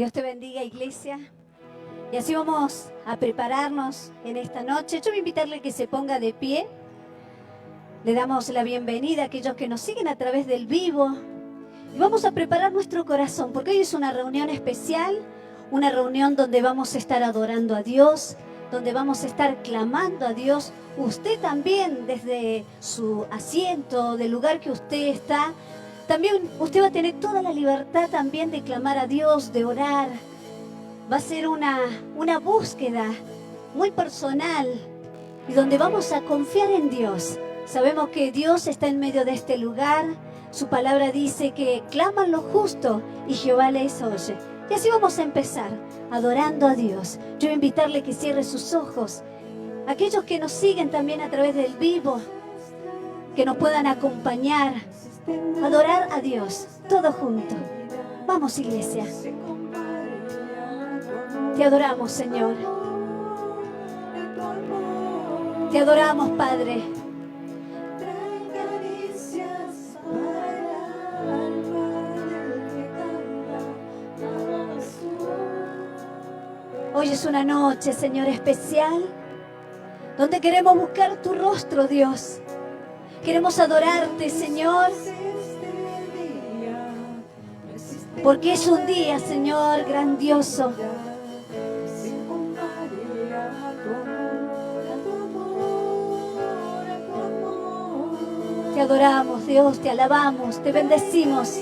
Dios te bendiga, iglesia. Y así vamos a prepararnos en esta noche. Yo voy a invitarle a que se ponga de pie. Le damos la bienvenida a aquellos que nos siguen a través del vivo. Y vamos a preparar nuestro corazón, porque hoy es una reunión especial, una reunión donde vamos a estar adorando a Dios, donde vamos a estar clamando a Dios. Usted también, desde su asiento, del lugar que usted está, también usted va a tener toda la libertad también de clamar a Dios, de orar. Va a ser una búsqueda muy personal y donde vamos a confiar en Dios. Sabemos que Dios está en medio de este lugar. Su palabra dice que claman lo justo y Jehová les oye. Y así vamos a empezar, adorando a Dios. Yo voy a invitarle que cierre sus ojos. Aquellos que nos siguen también a través del vivo, que nos puedan acompañar, adorar a Dios, todos juntos. Vamos, iglesia. Te adoramos, Señor. Te adoramos, Padre. Hoy es una noche, Señor, especial, donde queremos buscar tu rostro, Dios. Queremos adorarte, Señor, porque es un día, Señor, grandioso. Te adoramos, Dios, te alabamos, te bendecimos.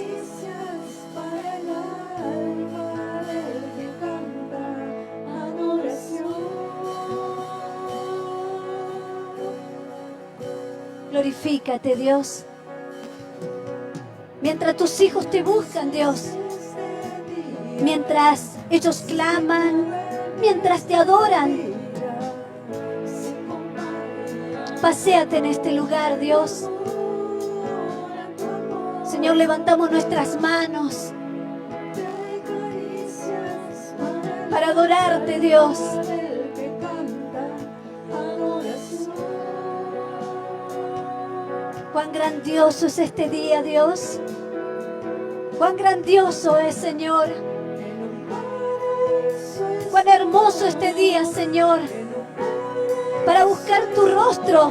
Glorifícate, Dios. Mientras tus hijos te buscan, Dios. Mientras ellos claman, mientras te adoran. Paséate en este lugar, Dios. Señor, levantamos nuestras manos para adorarte, Dios. Cuán grandioso es este día, Dios. Cuán grandioso es, Señor. Cuán hermoso este día, Señor, para buscar tu rostro.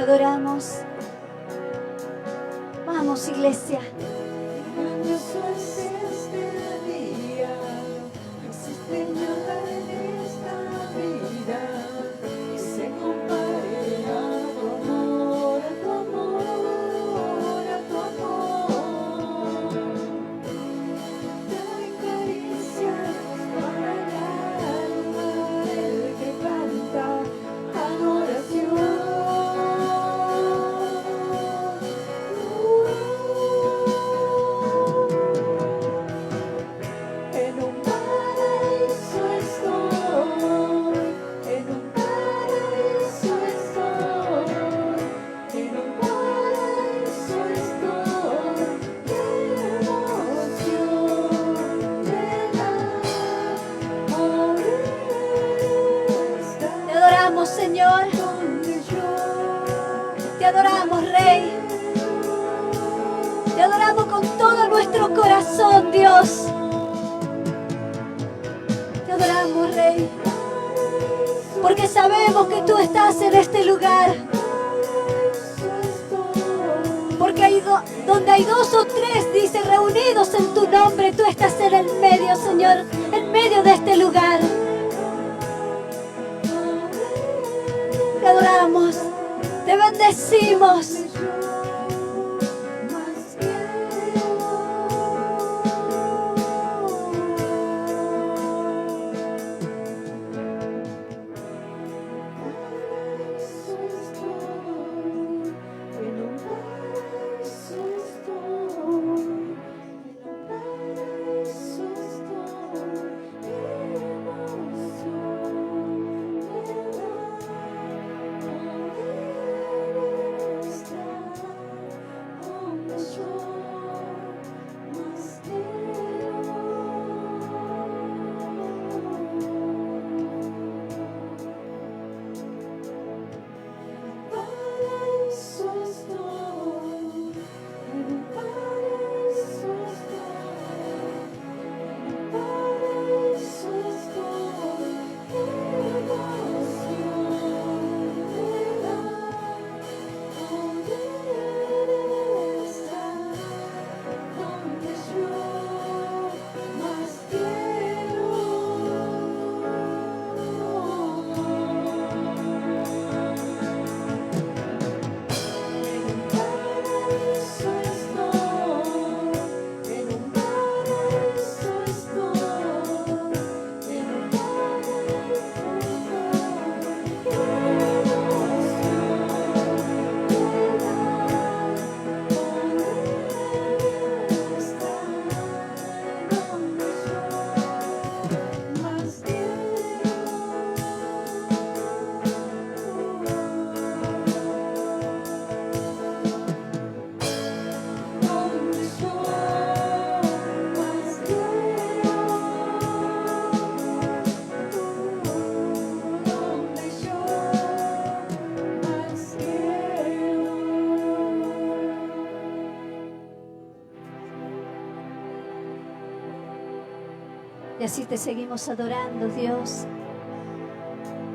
Adoramos. Vamos, iglesia. Dios. Te adoramos, Rey. Porque sabemos que tú estás en este lugar. Porque donde hay dos o tres, dice, reunidos en tu nombre, tú estás en el medio, Señor, en medio de este lugar. Te adoramos, te bendecimos. Y así te seguimos adorando, Dios.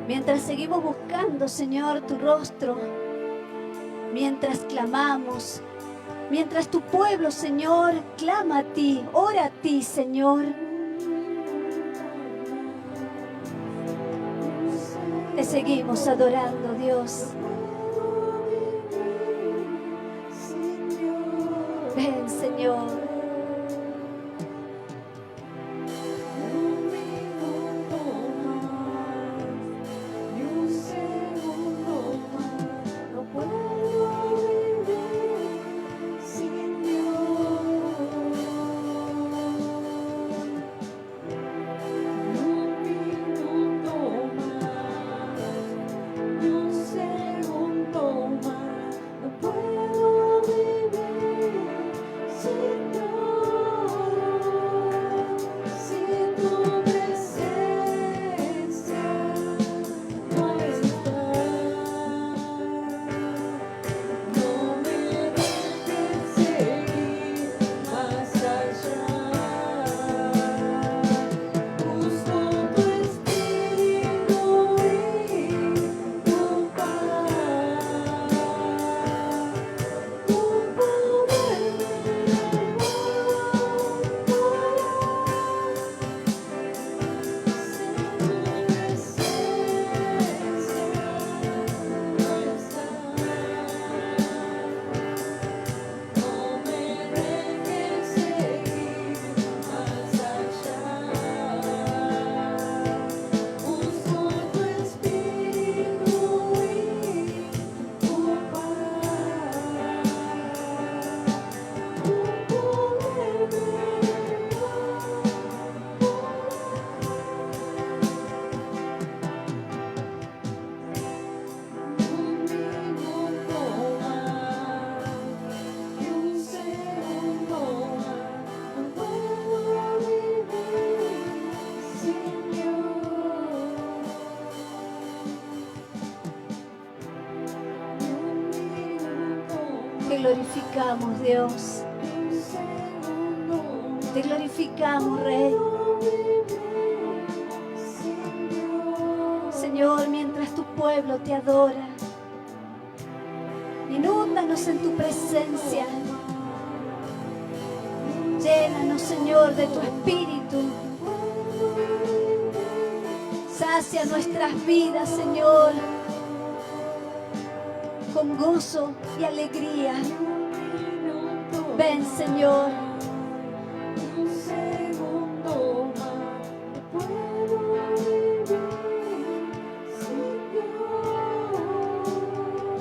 Mientras seguimos buscando, Señor, tu rostro. Mientras clamamos. Mientras tu pueblo, Señor, clama a ti, ora a ti, Señor. Te seguimos adorando, Dios. Ven, Señor. Te glorificamos, Dios. Te glorificamos, Rey. Señor, mientras tu pueblo te adora, inúndanos en tu presencia. Llénanos, Señor, de tu Espíritu. Sacia nuestras vidas, Señor, con gozo y alegría. Ven, Señor.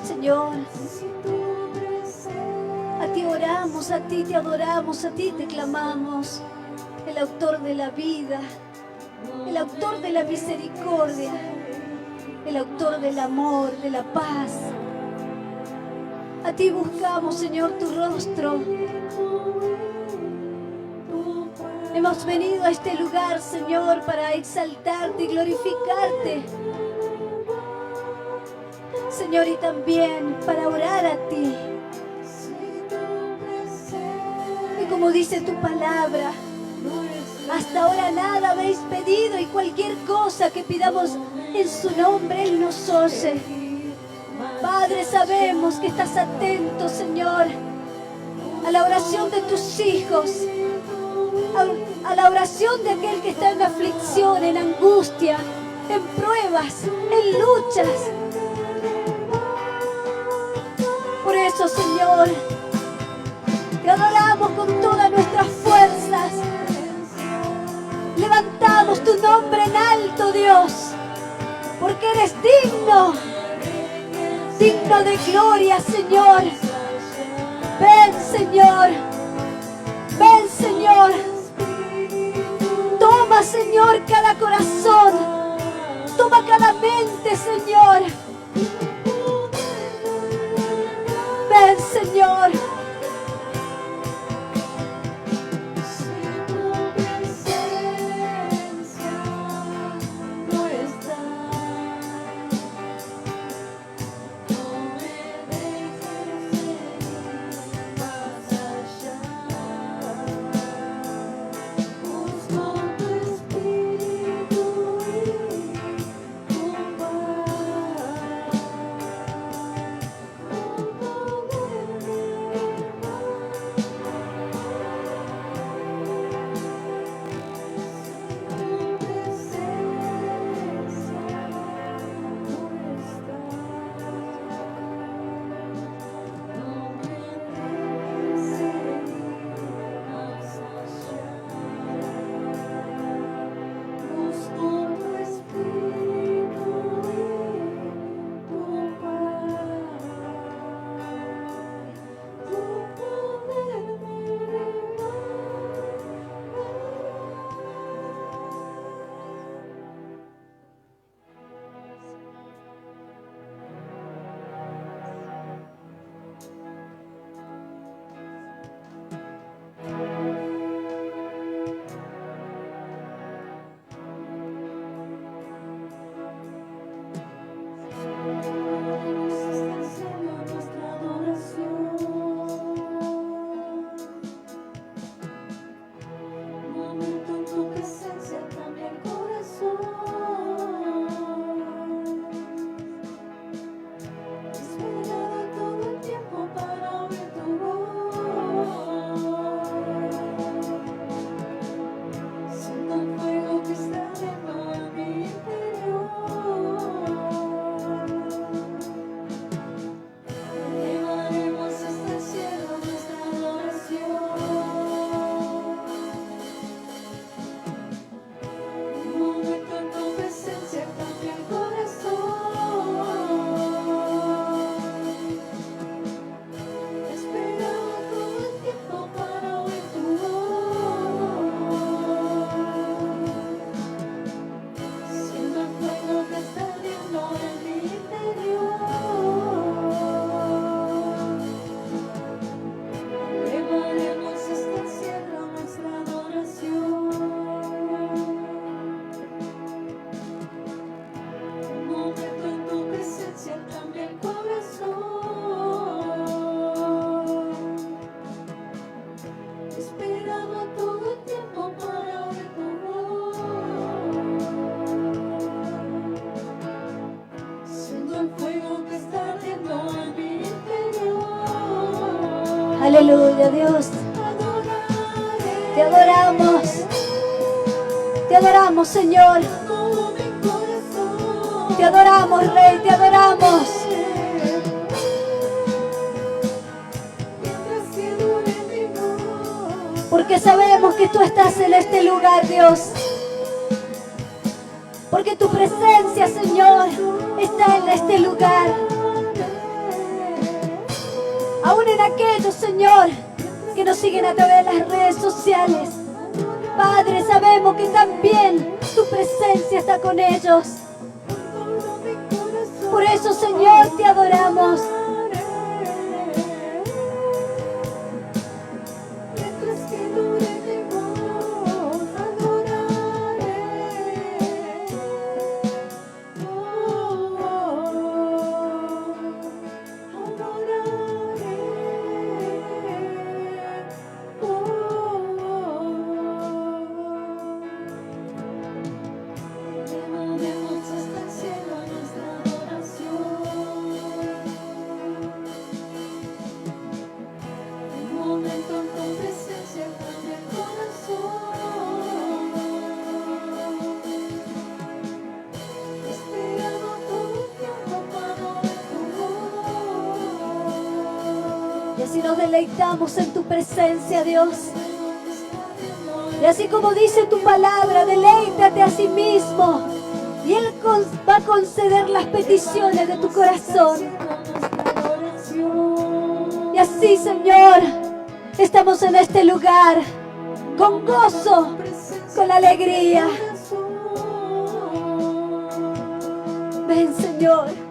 Señor, a ti oramos, a ti te adoramos, a ti te clamamos, el autor de la vida, el autor de la misericordia, el autor del amor, de la paz. A ti buscamos, Señor, tu rostro. Hemos venido a este lugar, Señor, para exaltarte y glorificarte. Señor, y también para orar a ti. Y como dice tu palabra, hasta ahora nada habéis pedido, y cualquier cosa que pidamos en su nombre, Él nos oye. Padre, sabemos que estás atento, Señor, a la oración de tus hijos, a la oración de aquel que está en aflicción, en angustia, en pruebas, en luchas. Por eso, Señor, te adoramos con todas nuestras fuerzas. Levantamos tu nombre en alto, Dios, porque eres digno, digno de gloria, Señor. Ven, Señor. Ven, Señor. Toma, Señor, cada corazón. Toma cada mente, Señor. Ven, Señor. Aleluya, Dios. Te adoramos. Te adoramos, Señor. Te adoramos, Rey. Te adoramos. Porque sabemos que tú estás en este lugar, Dios. Porque tu presencia, Señor, está en este lugar. Aún en aquellos, Señor, que nos siguen a través de las redes sociales. Padre, sabemos que también tu presencia está con ellos. Por eso, Señor, te adoramos. Y así nos deleitamos en tu presencia, Dios. Y así como dice tu palabra, deleítate a sí mismo. Y Él va a conceder las peticiones de tu corazón. Y así, Señor, estamos en este lugar con gozo, con alegría. Ven, Señor.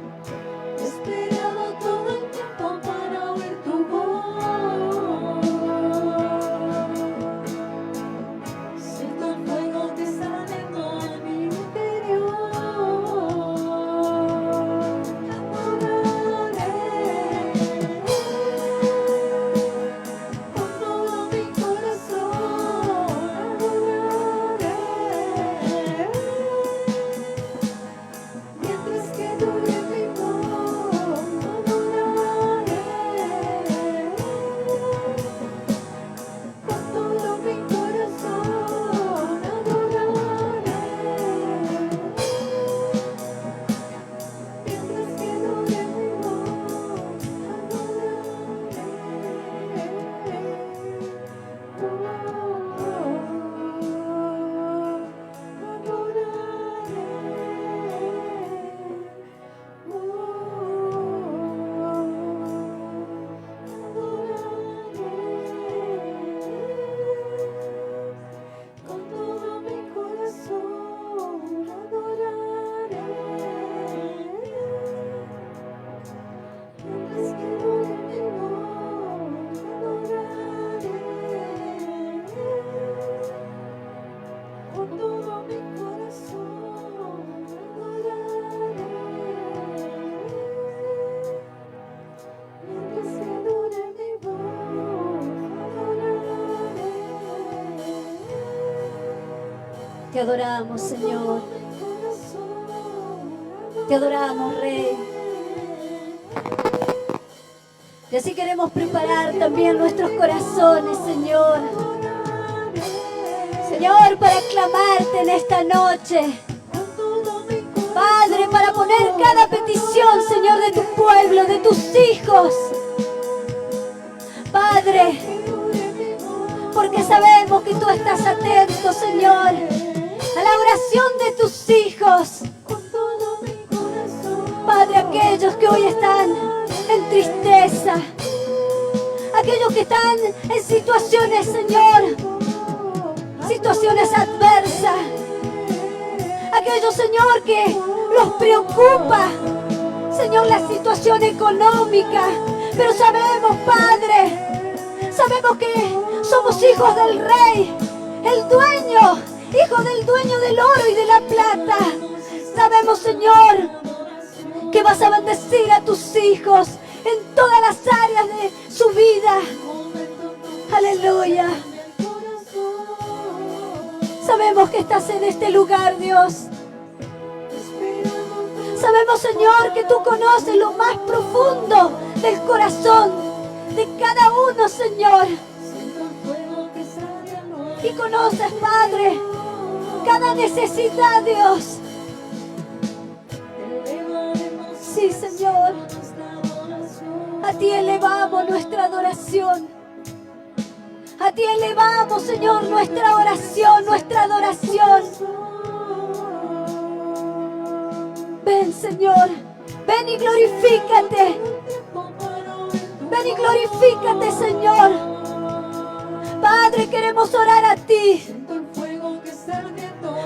Te adoramos, Señor. Te adoramos, Rey. Y así queremos preparar también nuestros corazones, Señor. Señor, para clamarte en esta noche. Padre, para poner cada petición, Señor, de tu pueblo, de tus hijos. Padre, porque sabemos que tú estás atento, Señor, a la oración de tus hijos. Padre, aquellos que hoy están en tristeza, aquellos que están en situaciones, Señor, situaciones adversas, aquellos, Señor, que los preocupa, Señor, la situación económica, pero sabemos, Padre, sabemos que somos hijos del Rey, el dueño, hijo del dueño del oro y de la plata. Sabemos, Señor, que vas a bendecir a tus hijos en todas las áreas de su vida. Aleluya. Sabemos que estás en este lugar, Dios. Sabemos, Señor, que tú conoces lo más profundo del corazón de cada uno, Señor. Y conoces, Padre, cada necesidad, Dios. Sí, Señor. A ti elevamos nuestra adoración. A ti elevamos, Señor, nuestra oración, nuestra adoración. Ven, Señor. Ven y glorifícate. Ven y glorifícate, Señor. Padre, queremos orar a ti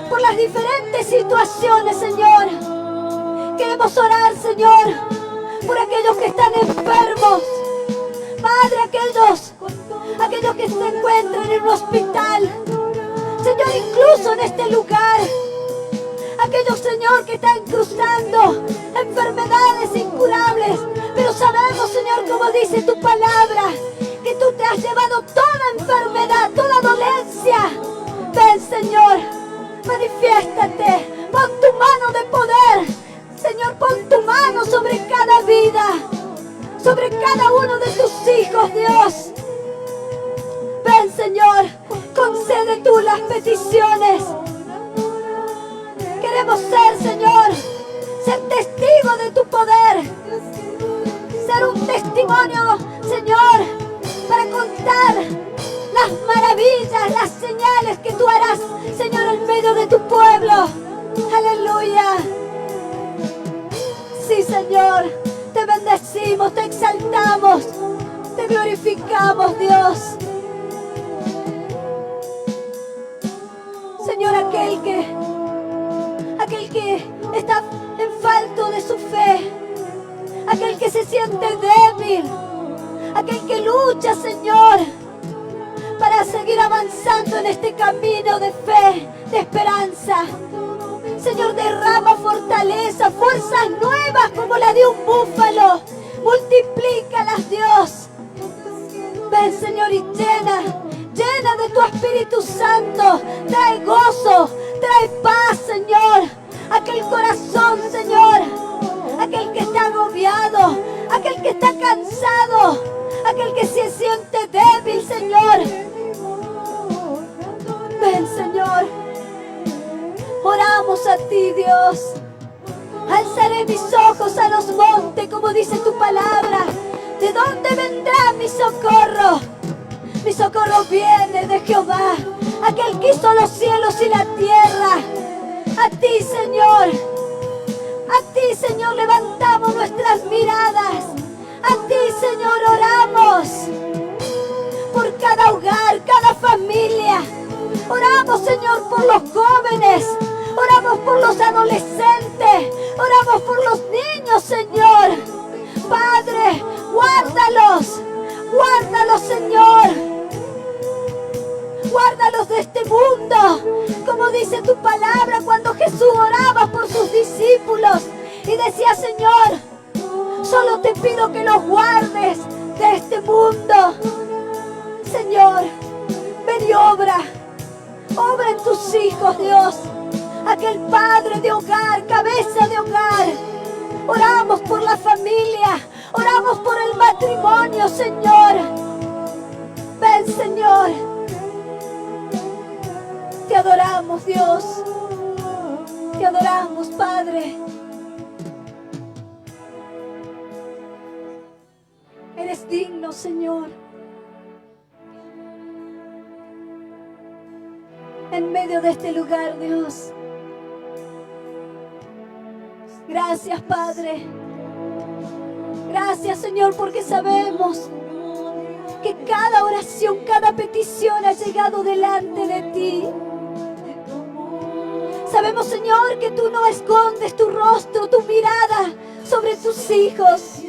por las diferentes situaciones, Señor. Queremos orar, Señor, por aquellos que están enfermos. Padre, aquellos que se encuentran en un hospital. Señor, incluso en este lugar. Aquellos, Señor, que están cruzando enfermedades incurables. Pero sabemos, Señor, como dice tu palabra, que tú te has llevado toda enfermedad, toda dolencia. Ven, Señor, manifiéstate. Pon tu mano de poder. Señor, pon tu mano sobre cada vida, sobre cada uno de tus hijos, Dios. Ven, Señor, concede tú las peticiones. Queremos ser, Señor, ser testigos de tu poder. Ser un testimonio, Señor, para contar las maravillas, las señales que tú harás, Señor, en medio de tu pueblo. Aleluya. Sí, Señor, te bendecimos, te exaltamos, te glorificamos, Dios. Señor, aquel que está en falto de su fe, aquel que se siente débil, aquel que lucha, Señor, para seguir avanzando en este camino de fe, de esperanza. Señor, derrama fortaleza, fuerzas nuevas como la de un búfalo. Multiplícalas, Dios. Ven, Señor, y llena de tu Espíritu Santo. Trae gozo, trae paz, Señor. Aquel corazón, Señor, aquel que está agobiado, aquel que está cansado, aquel que se siente débil, Señor. Ven, Señor. Oramos a ti, Dios. Alzaré mis ojos a los montes, como dice tu palabra. ¿De dónde vendrá mi socorro? Mi socorro viene de Jehová, aquel que hizo los cielos y la tierra. A ti, Señor. A ti, Señor, levantamos nuestras miradas. A ti, Señor, oramos por cada hogar, cada familia. Oramos, Señor, por los jóvenes. Oramos por los adolescentes. Oramos por los niños, Señor. Padre, guárdalos. Guárdalos, Señor. Guárdalos de este mundo. Como dice tu palabra, cuando Jesús oraba por sus discípulos y decía, Señor, solo te pido que los guardes de este mundo. Señor, ven y obra. Obra en tus hijos, Dios. Aquel padre de hogar, cabeza de hogar. Oramos por la familia. Oramos por el matrimonio, Señor. Ven, Señor. Te adoramos, Dios. Te adoramos, Padre. Eres digno, Señor. En medio de este lugar, Dios. Gracias, Padre. Gracias, Señor, porque sabemos que cada oración, cada petición ha llegado delante de ti. Sabemos, Señor, que tú no escondes tu rostro, tu mirada sobre tus hijos.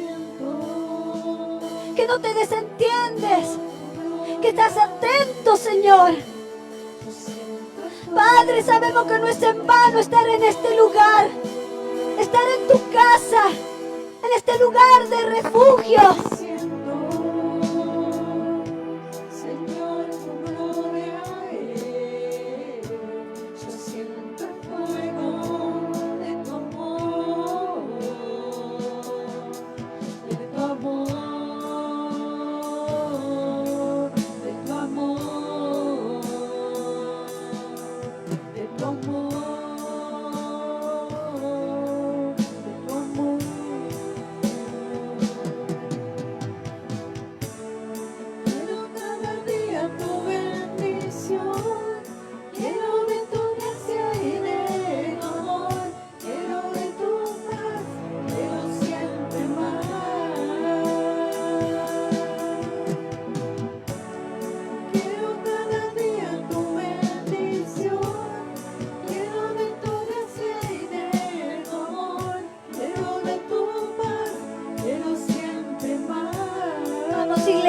Que no te desentiendes, que estás atento, Señor. Padre, sabemos que no es en vano estar en este lugar, estar en tu casa, en este lugar de refugio.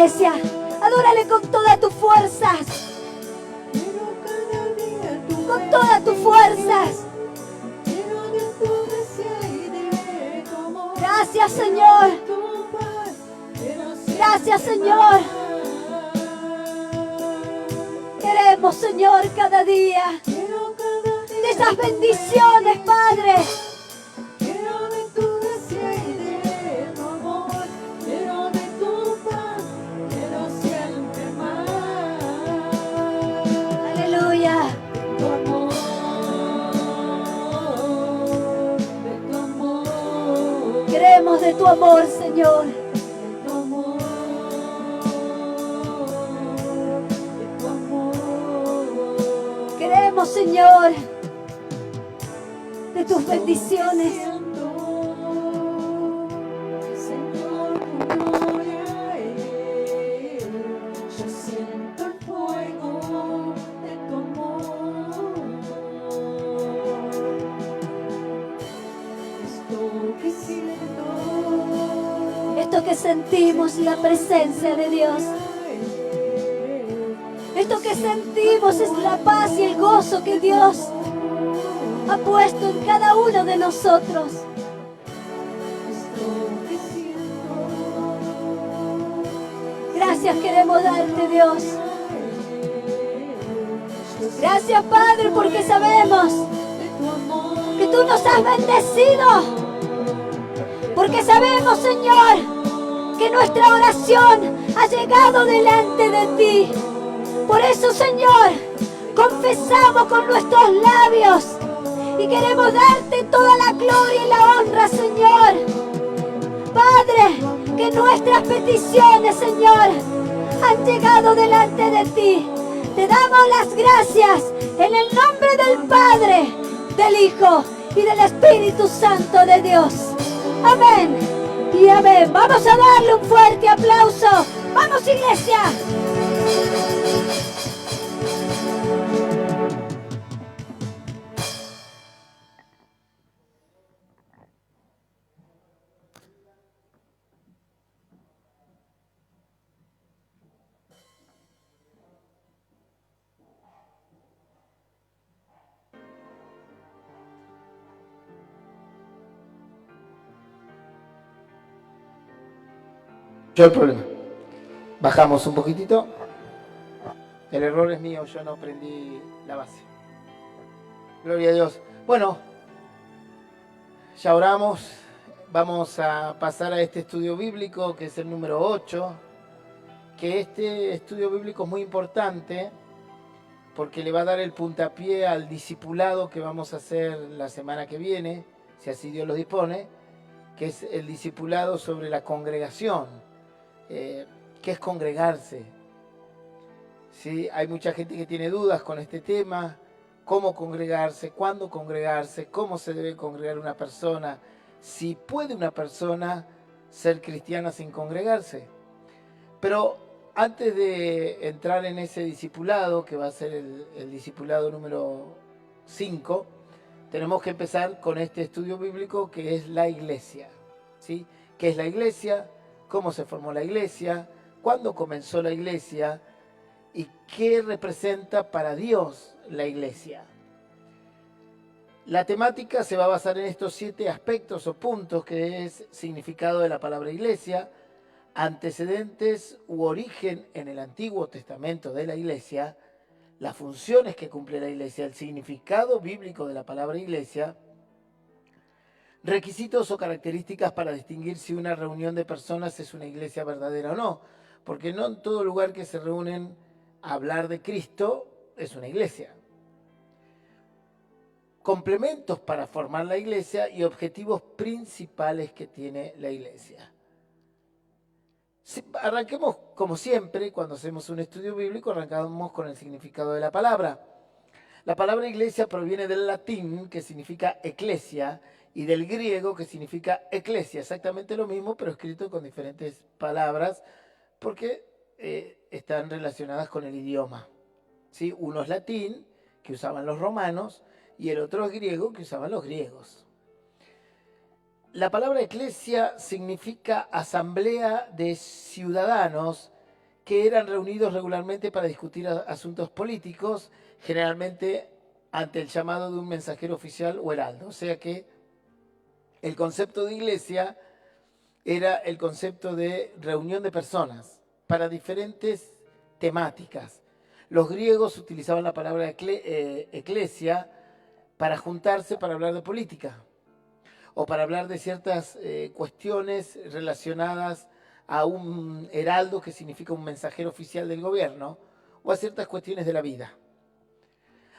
iglesia. Adórale con todas tus fuerzas. Con todas tus fuerzas. Gracias, Señor. Gracias, Señor. Queremos, Señor, cada día de esas bendiciones, Padre. Aleluya. Queremos de tu amor, Señor. Queremos, Señor, de tus bendiciones. Esto que sentimos, la presencia de Dios. Esto que sentimos es la paz y el gozo que Dios ha puesto en cada uno de nosotros. Gracias queremos darte, Dios. Gracias, Padre, porque sabemos que tú nos has bendecido. Porque sabemos, Señor, que nuestra oración ha llegado delante de ti. Por eso, Señor, confesamos con nuestros labios y queremos darte toda la gloria y la honra, Señor. Padre, que nuestras peticiones, Señor, han llegado delante de ti. Te damos las gracias en el nombre del Padre, del Hijo y del Espíritu Santo de Dios. Amén y amén. Vamos a darle un fuerte aplauso. ¡Vamos, iglesia! Yo el problema. Bajamos un poquitito. El error es mío, yo no prendí la base. Gloria a Dios. Bueno, ya oramos. Vamos a pasar a este estudio bíblico, que es el número 8. Que este estudio bíblico es muy importante porque le va a dar el puntapié al discipulado que vamos a hacer la semana que viene, si así Dios lo dispone, que es el discipulado sobre la congregación. ¿Qué es congregarse? ¿Sí? Hay mucha gente que tiene dudas con este tema. ¿Cómo congregarse? ¿Cuándo congregarse? ¿Cómo se debe congregar una persona? Si puede una persona ser cristiana sin congregarse. Pero antes de entrar en ese discipulado, que va a ser el discipulado número 5, tenemos que empezar con este estudio bíblico que es la iglesia. ¿Sí? ¿Qué es la iglesia? ¿Cómo se formó la iglesia? ¿Cuándo comenzó la iglesia? ¿Y qué representa para Dios la iglesia? La temática se va a basar en estos 7 aspectos o puntos, que es significado de la palabra iglesia, antecedentes u origen en el Antiguo Testamento de la iglesia, las funciones que cumple la iglesia, el significado bíblico de la palabra iglesia, requisitos o características para distinguir si una reunión de personas es una iglesia verdadera o no, porque no en todo lugar que se reúnen a hablar de Cristo es una iglesia. Complementos para formar la iglesia y objetivos principales que tiene la iglesia. Arranquemos como siempre, cuando hacemos un estudio bíblico, arrancamos con el significado de la palabra. La palabra iglesia proviene del latín, que significa eclesia, y del griego, que significa eclesia, exactamente lo mismo, pero escrito con diferentes palabras, porque están relacionadas con el idioma. ¿Sí? Uno es latín, que usaban los romanos, y el otro es griego, que usaban los griegos. La palabra eclesia significa asamblea de ciudadanos que eran reunidos regularmente para discutir asuntos políticos, generalmente ante el llamado de un mensajero oficial o heraldo. O sea que el concepto de iglesia era el concepto de reunión de personas para diferentes temáticas. Los griegos utilizaban la palabra eclesia para juntarse para hablar de política o para hablar de ciertas cuestiones relacionadas a un heraldo, que significa un mensajero oficial del gobierno, o a ciertas cuestiones de la vida.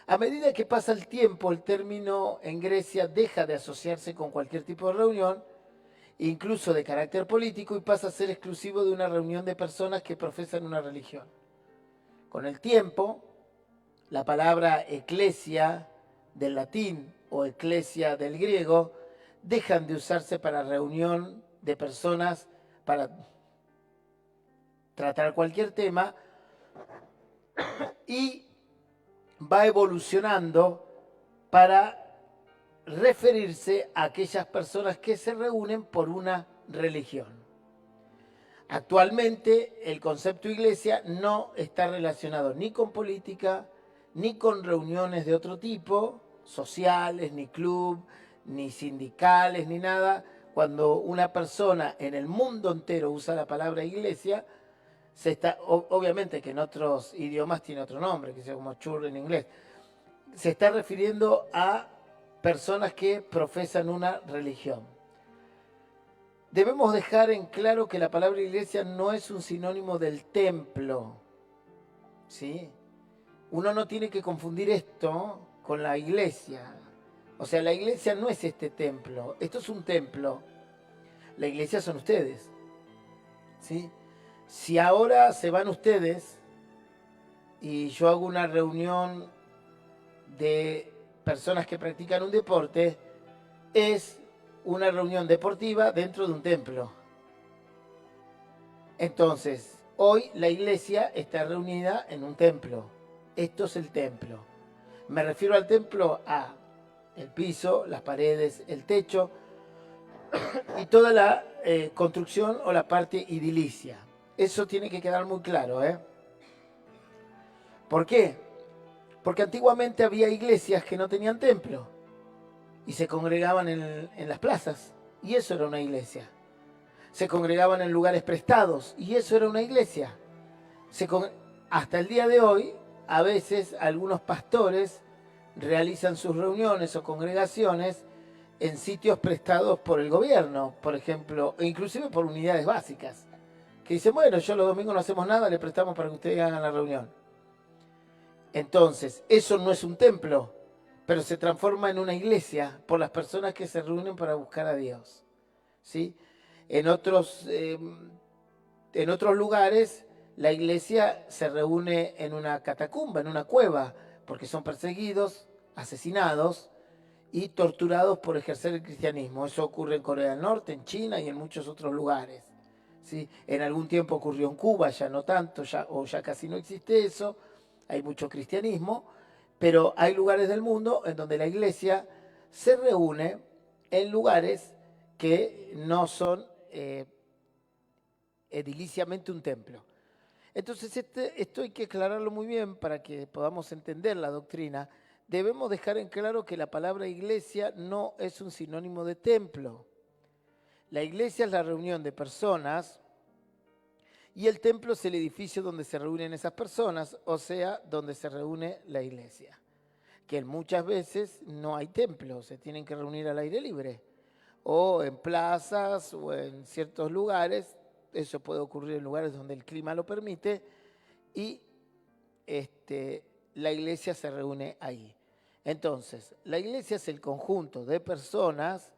A medida que pasa el tiempo, el término en Grecia deja de asociarse con cualquier tipo de reunión, incluso de carácter político, y pasa a ser exclusivo de una reunión de personas que profesan una religión. Con el tiempo, la palabra eclesia del latín o eclesia del griego dejan de usarse para reunión de personas para tratar cualquier tema y va evolucionando para referirse a aquellas personas que se reúnen por una religión. Actualmente el concepto iglesia no está relacionado ni con política, ni con reuniones de otro tipo, sociales, ni club, ni sindicales, ni nada. Cuando una persona en el mundo entero usa la palabra iglesia, obviamente que en otros idiomas tiene otro nombre, que sea como church en inglés, se está refiriendo a personas que profesan una religión. Debemos dejar en claro que la palabra iglesia no es un sinónimo del templo, ¿sí? Uno no tiene que confundir esto con la iglesia. O sea, la iglesia no es este templo, esto es un templo. La iglesia son ustedes, ¿sí? Si ahora se van ustedes y yo hago una reunión de personas que practican un deporte, es una reunión deportiva dentro de un templo. Entonces, hoy la iglesia está reunida en un templo. Esto es el templo. Me refiero al templo a el piso, las paredes, el techo y toda la construcción o la parte edilicia. Eso tiene que quedar muy claro, ¿eh? ¿Por qué? Porque antiguamente había iglesias que no tenían templo y se congregaban en las plazas, y eso era una iglesia. Se congregaban en lugares prestados, y eso era una iglesia. Hasta el día de hoy, a veces algunos pastores realizan sus reuniones o congregaciones en sitios prestados por el gobierno, por ejemplo, e inclusive por unidades básicas, que dicen, bueno, yo los domingos no hacemos nada, le prestamos para que ustedes hagan la reunión. Entonces, eso no es un templo, pero se transforma en una iglesia por las personas que se reúnen para buscar a Dios, ¿sí? En otros lugares, la iglesia se reúne en una catacumba, en una cueva, porque son perseguidos, asesinados y torturados por ejercer el cristianismo. Eso ocurre en Corea del Norte, en China y en muchos otros lugares, ¿sí? En algún tiempo ocurrió en Cuba, ya no tanto, ya casi no existe eso. Hay mucho cristianismo, pero hay lugares del mundo en donde la iglesia se reúne en lugares que no son ediliciamente un templo. Entonces esto hay que aclararlo muy bien para que podamos entender la doctrina. Debemos dejar en claro que la palabra iglesia no es un sinónimo de templo. La iglesia es la reunión de personas y el templo es el edificio donde se reúnen esas personas, o sea, donde se reúne la iglesia. Que muchas veces no hay templo, se tienen que reunir al aire libre, o en plazas o en ciertos lugares. Eso puede ocurrir en lugares donde el clima lo permite y la iglesia se reúne ahí. Entonces, la iglesia es el conjunto de personas,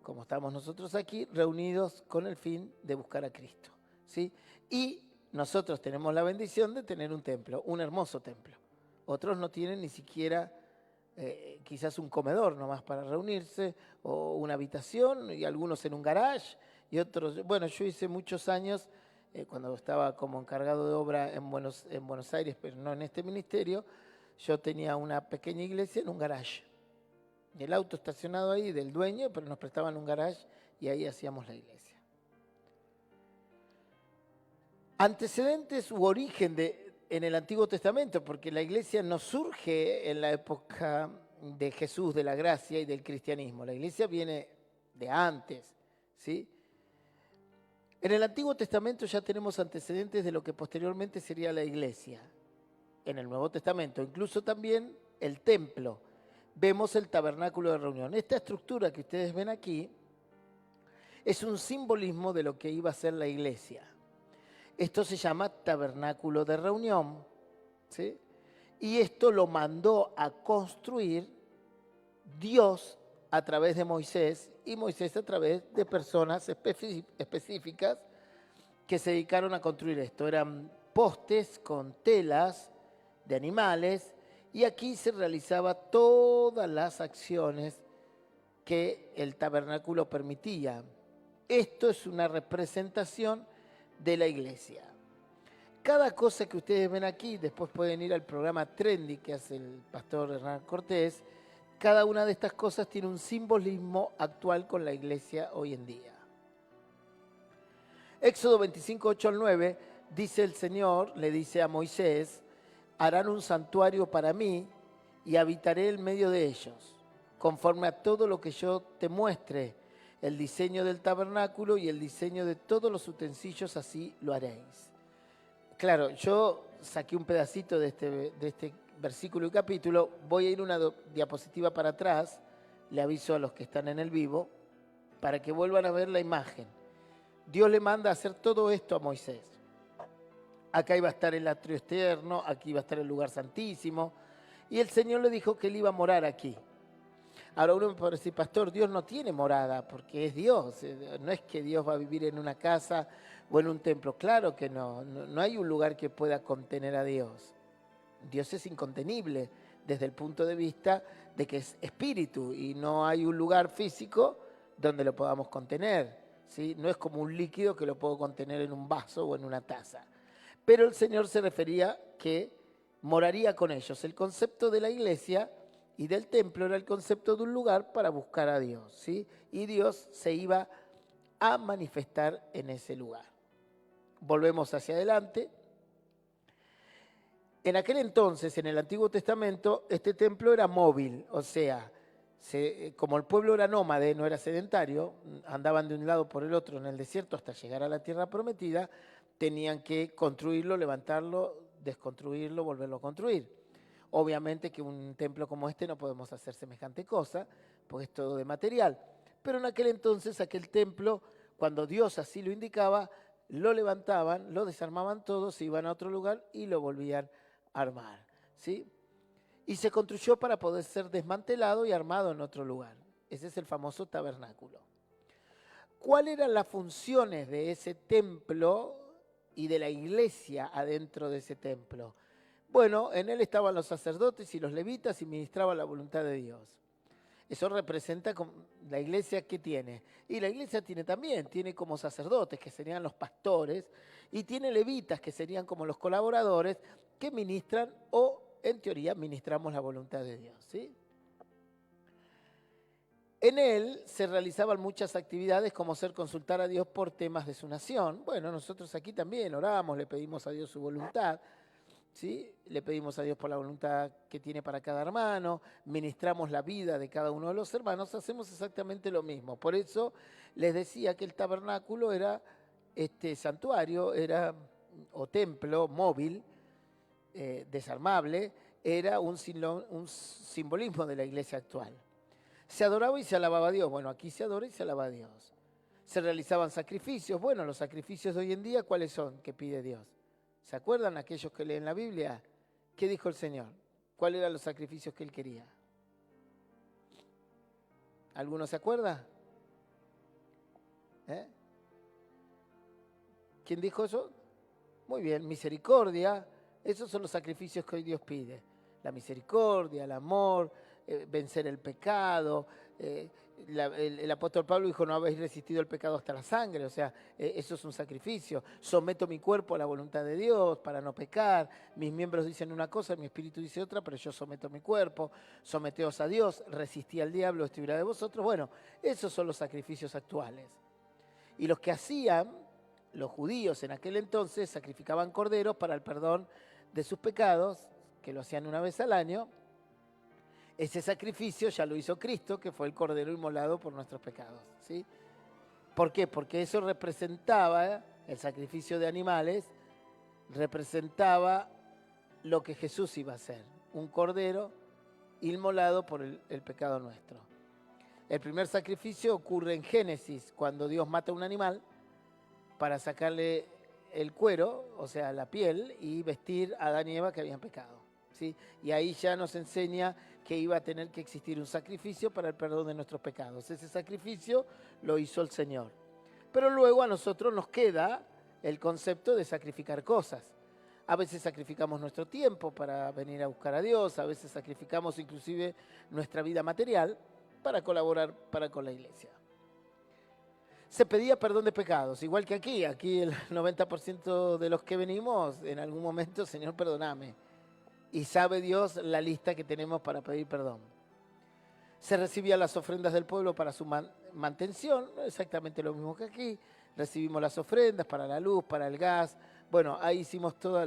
como estamos nosotros aquí, reunidos con el fin de buscar a Cristo, ¿sí? Y nosotros tenemos la bendición de tener un templo, un hermoso templo. Otros no tienen ni siquiera quizás un comedor nomás para reunirse, o una habitación, y algunos en un garage, y otros, bueno, yo hice muchos años, cuando estaba como encargado de obra en Buenos Aires, pero no en este ministerio, yo tenía una pequeña iglesia en un garage. El auto estacionado ahí del dueño, pero nos prestaban un garage y ahí hacíamos la iglesia. Antecedentes u origen en el Antiguo Testamento, porque la iglesia no surge en la época de Jesús, de la gracia y del cristianismo. La iglesia viene de antes, ¿sí? En el Antiguo Testamento ya tenemos antecedentes de lo que posteriormente sería la iglesia. En el Nuevo Testamento, incluso también el templo. Vemos el tabernáculo de reunión. Esta estructura que ustedes ven aquí es un simbolismo de lo que iba a ser la iglesia. Esto se llama tabernáculo de reunión, ¿sí? Y esto lo mandó a construir Dios a través de Moisés y Moisés a través de personas específicas que se dedicaron a construir esto. Eran postes con telas de animales y aquí se realizaba todas las acciones que el tabernáculo permitía. Esto es una representación de la iglesia. Cada cosa que ustedes ven aquí, después pueden ir al programa Trendy que hace el pastor Hernán Cortés, cada una de estas cosas tiene un simbolismo actual con la iglesia hoy en día. Éxodo 25, 8 al 9, dice el Señor, le dice a Moisés, harán un santuario para mí y habitaré en medio de ellos, conforme a todo lo que yo te muestre, el diseño del tabernáculo y el diseño de todos los utensilios, así lo haréis. Claro, yo saqué un pedacito de este versículo y capítulo, voy a ir una diapositiva para atrás, le aviso a los que están en el vivo, para que vuelvan a ver la imagen. Dios le manda a hacer todo esto a Moisés. Acá iba a estar el atrio externo, aquí iba a estar el lugar santísimo, y el Señor le dijo que él iba a morar aquí. Ahora uno me puede decir, pastor, Dios no tiene morada, porque es Dios. No es que Dios va a vivir en una casa o en un templo. Claro que no. No hay un lugar que pueda contener a Dios. Dios es incontenible desde el punto de vista de que es espíritu y no hay un lugar físico donde lo podamos contener, ¿sí? No es como un líquido que lo puedo contener en un vaso o en una taza. Pero el Señor se refería que moraría con ellos. El concepto de la iglesia y del templo era el concepto de un lugar para buscar a Dios, ¿sí? Y Dios se iba a manifestar en ese lugar. Volvemos hacia adelante. En aquel entonces, en el Antiguo Testamento, este templo era móvil, o sea, como el pueblo era nómade, no era sedentario, andaban de un lado por el otro en el desierto hasta llegar a la tierra prometida, tenían que construirlo, levantarlo, desconstruirlo, volverlo a construir. Obviamente que un templo como este no podemos hacer semejante cosa, porque es todo de material. Pero en aquel entonces, aquel templo, cuando Dios así lo indicaba, lo levantaban, lo desarmaban todos, se iban a otro lugar y lo volvían a armar, ¿sí? Y se construyó para poder ser desmantelado y armado en otro lugar. Ese es el famoso tabernáculo. ¿Cuáles eran las funciones de ese templo y de la iglesia adentro de ese templo? Bueno, en él estaban los sacerdotes y los levitas y ministraban la voluntad de Dios. Eso representa la iglesia que tiene. Y la iglesia tiene como sacerdotes, que serían los pastores, y tiene levitas, que serían como los colaboradores, que ministran o, en teoría, ministramos la voluntad de Dios, ¿sí? En él se realizaban muchas actividades como ser consultar a Dios por temas de su nación. Bueno, nosotros aquí también oramos, le pedimos a Dios su voluntad, ¿sí? Le pedimos a Dios por la voluntad que tiene para cada hermano, ministramos la vida de cada uno de los hermanos, hacemos exactamente lo mismo. Por eso les decía que el tabernáculo era este santuario, o templo móvil, desarmable, era un simbolismo de la iglesia actual. Se adoraba y se alababa a Dios. Bueno, aquí se adora y se alaba a Dios. Se realizaban sacrificios. Bueno, los sacrificios de hoy en día, ¿cuáles son que pide Dios? ¿Se acuerdan aquellos que leen la Biblia? ¿Qué dijo el Señor? ¿Cuáles eran los sacrificios que Él quería? ¿Alguno se acuerda? ¿Quién dijo eso? Muy bien, misericordia. Esos son los sacrificios que hoy Dios pide. La misericordia, el amor, vencer el pecado. El apóstol Pablo dijo, no habéis resistido el pecado hasta la sangre. O sea, eso es un sacrificio. Someto mi cuerpo a la voluntad de Dios para no pecar. Mis miembros dicen una cosa, mi espíritu dice otra, pero yo someto mi cuerpo. Someteos a Dios, resistí al diablo, estuviera de vosotros. Bueno, esos son los sacrificios actuales. Y los que hacían los judíos en aquel entonces sacrificaban corderos para el perdón de sus pecados, que lo hacían una vez al año. Ese sacrificio ya lo hizo Cristo, que fue el cordero inmolado por nuestros pecados, ¿sí? ¿Por qué? Porque eso representaba, el sacrificio de animales, representaba lo que Jesús iba a hacer, un cordero inmolado por el pecado nuestro. El primer sacrificio ocurre en Génesis, cuando Dios mata un animal para sacarle el cuero, o sea, la piel, y vestir a Adán y Eva que habían pecado, ¿sí? Y ahí ya nos enseña que iba a tener que existir un sacrificio para el perdón de nuestros pecados. Ese sacrificio lo hizo el Señor. Pero luego a nosotros nos queda el concepto de sacrificar cosas. A veces sacrificamos nuestro tiempo para venir a buscar a Dios, a veces sacrificamos inclusive nuestra vida material para colaborar con la iglesia. Se pedía perdón de pecados, igual que aquí. Aquí el 90% de los que venimos, en algún momento, Señor, perdóname. Y sabe Dios la lista que tenemos para pedir perdón. Se recibían las ofrendas del pueblo para su mantención, exactamente lo mismo que aquí. Recibimos las ofrendas para la luz, para el gas. Bueno, ahí hicimos toda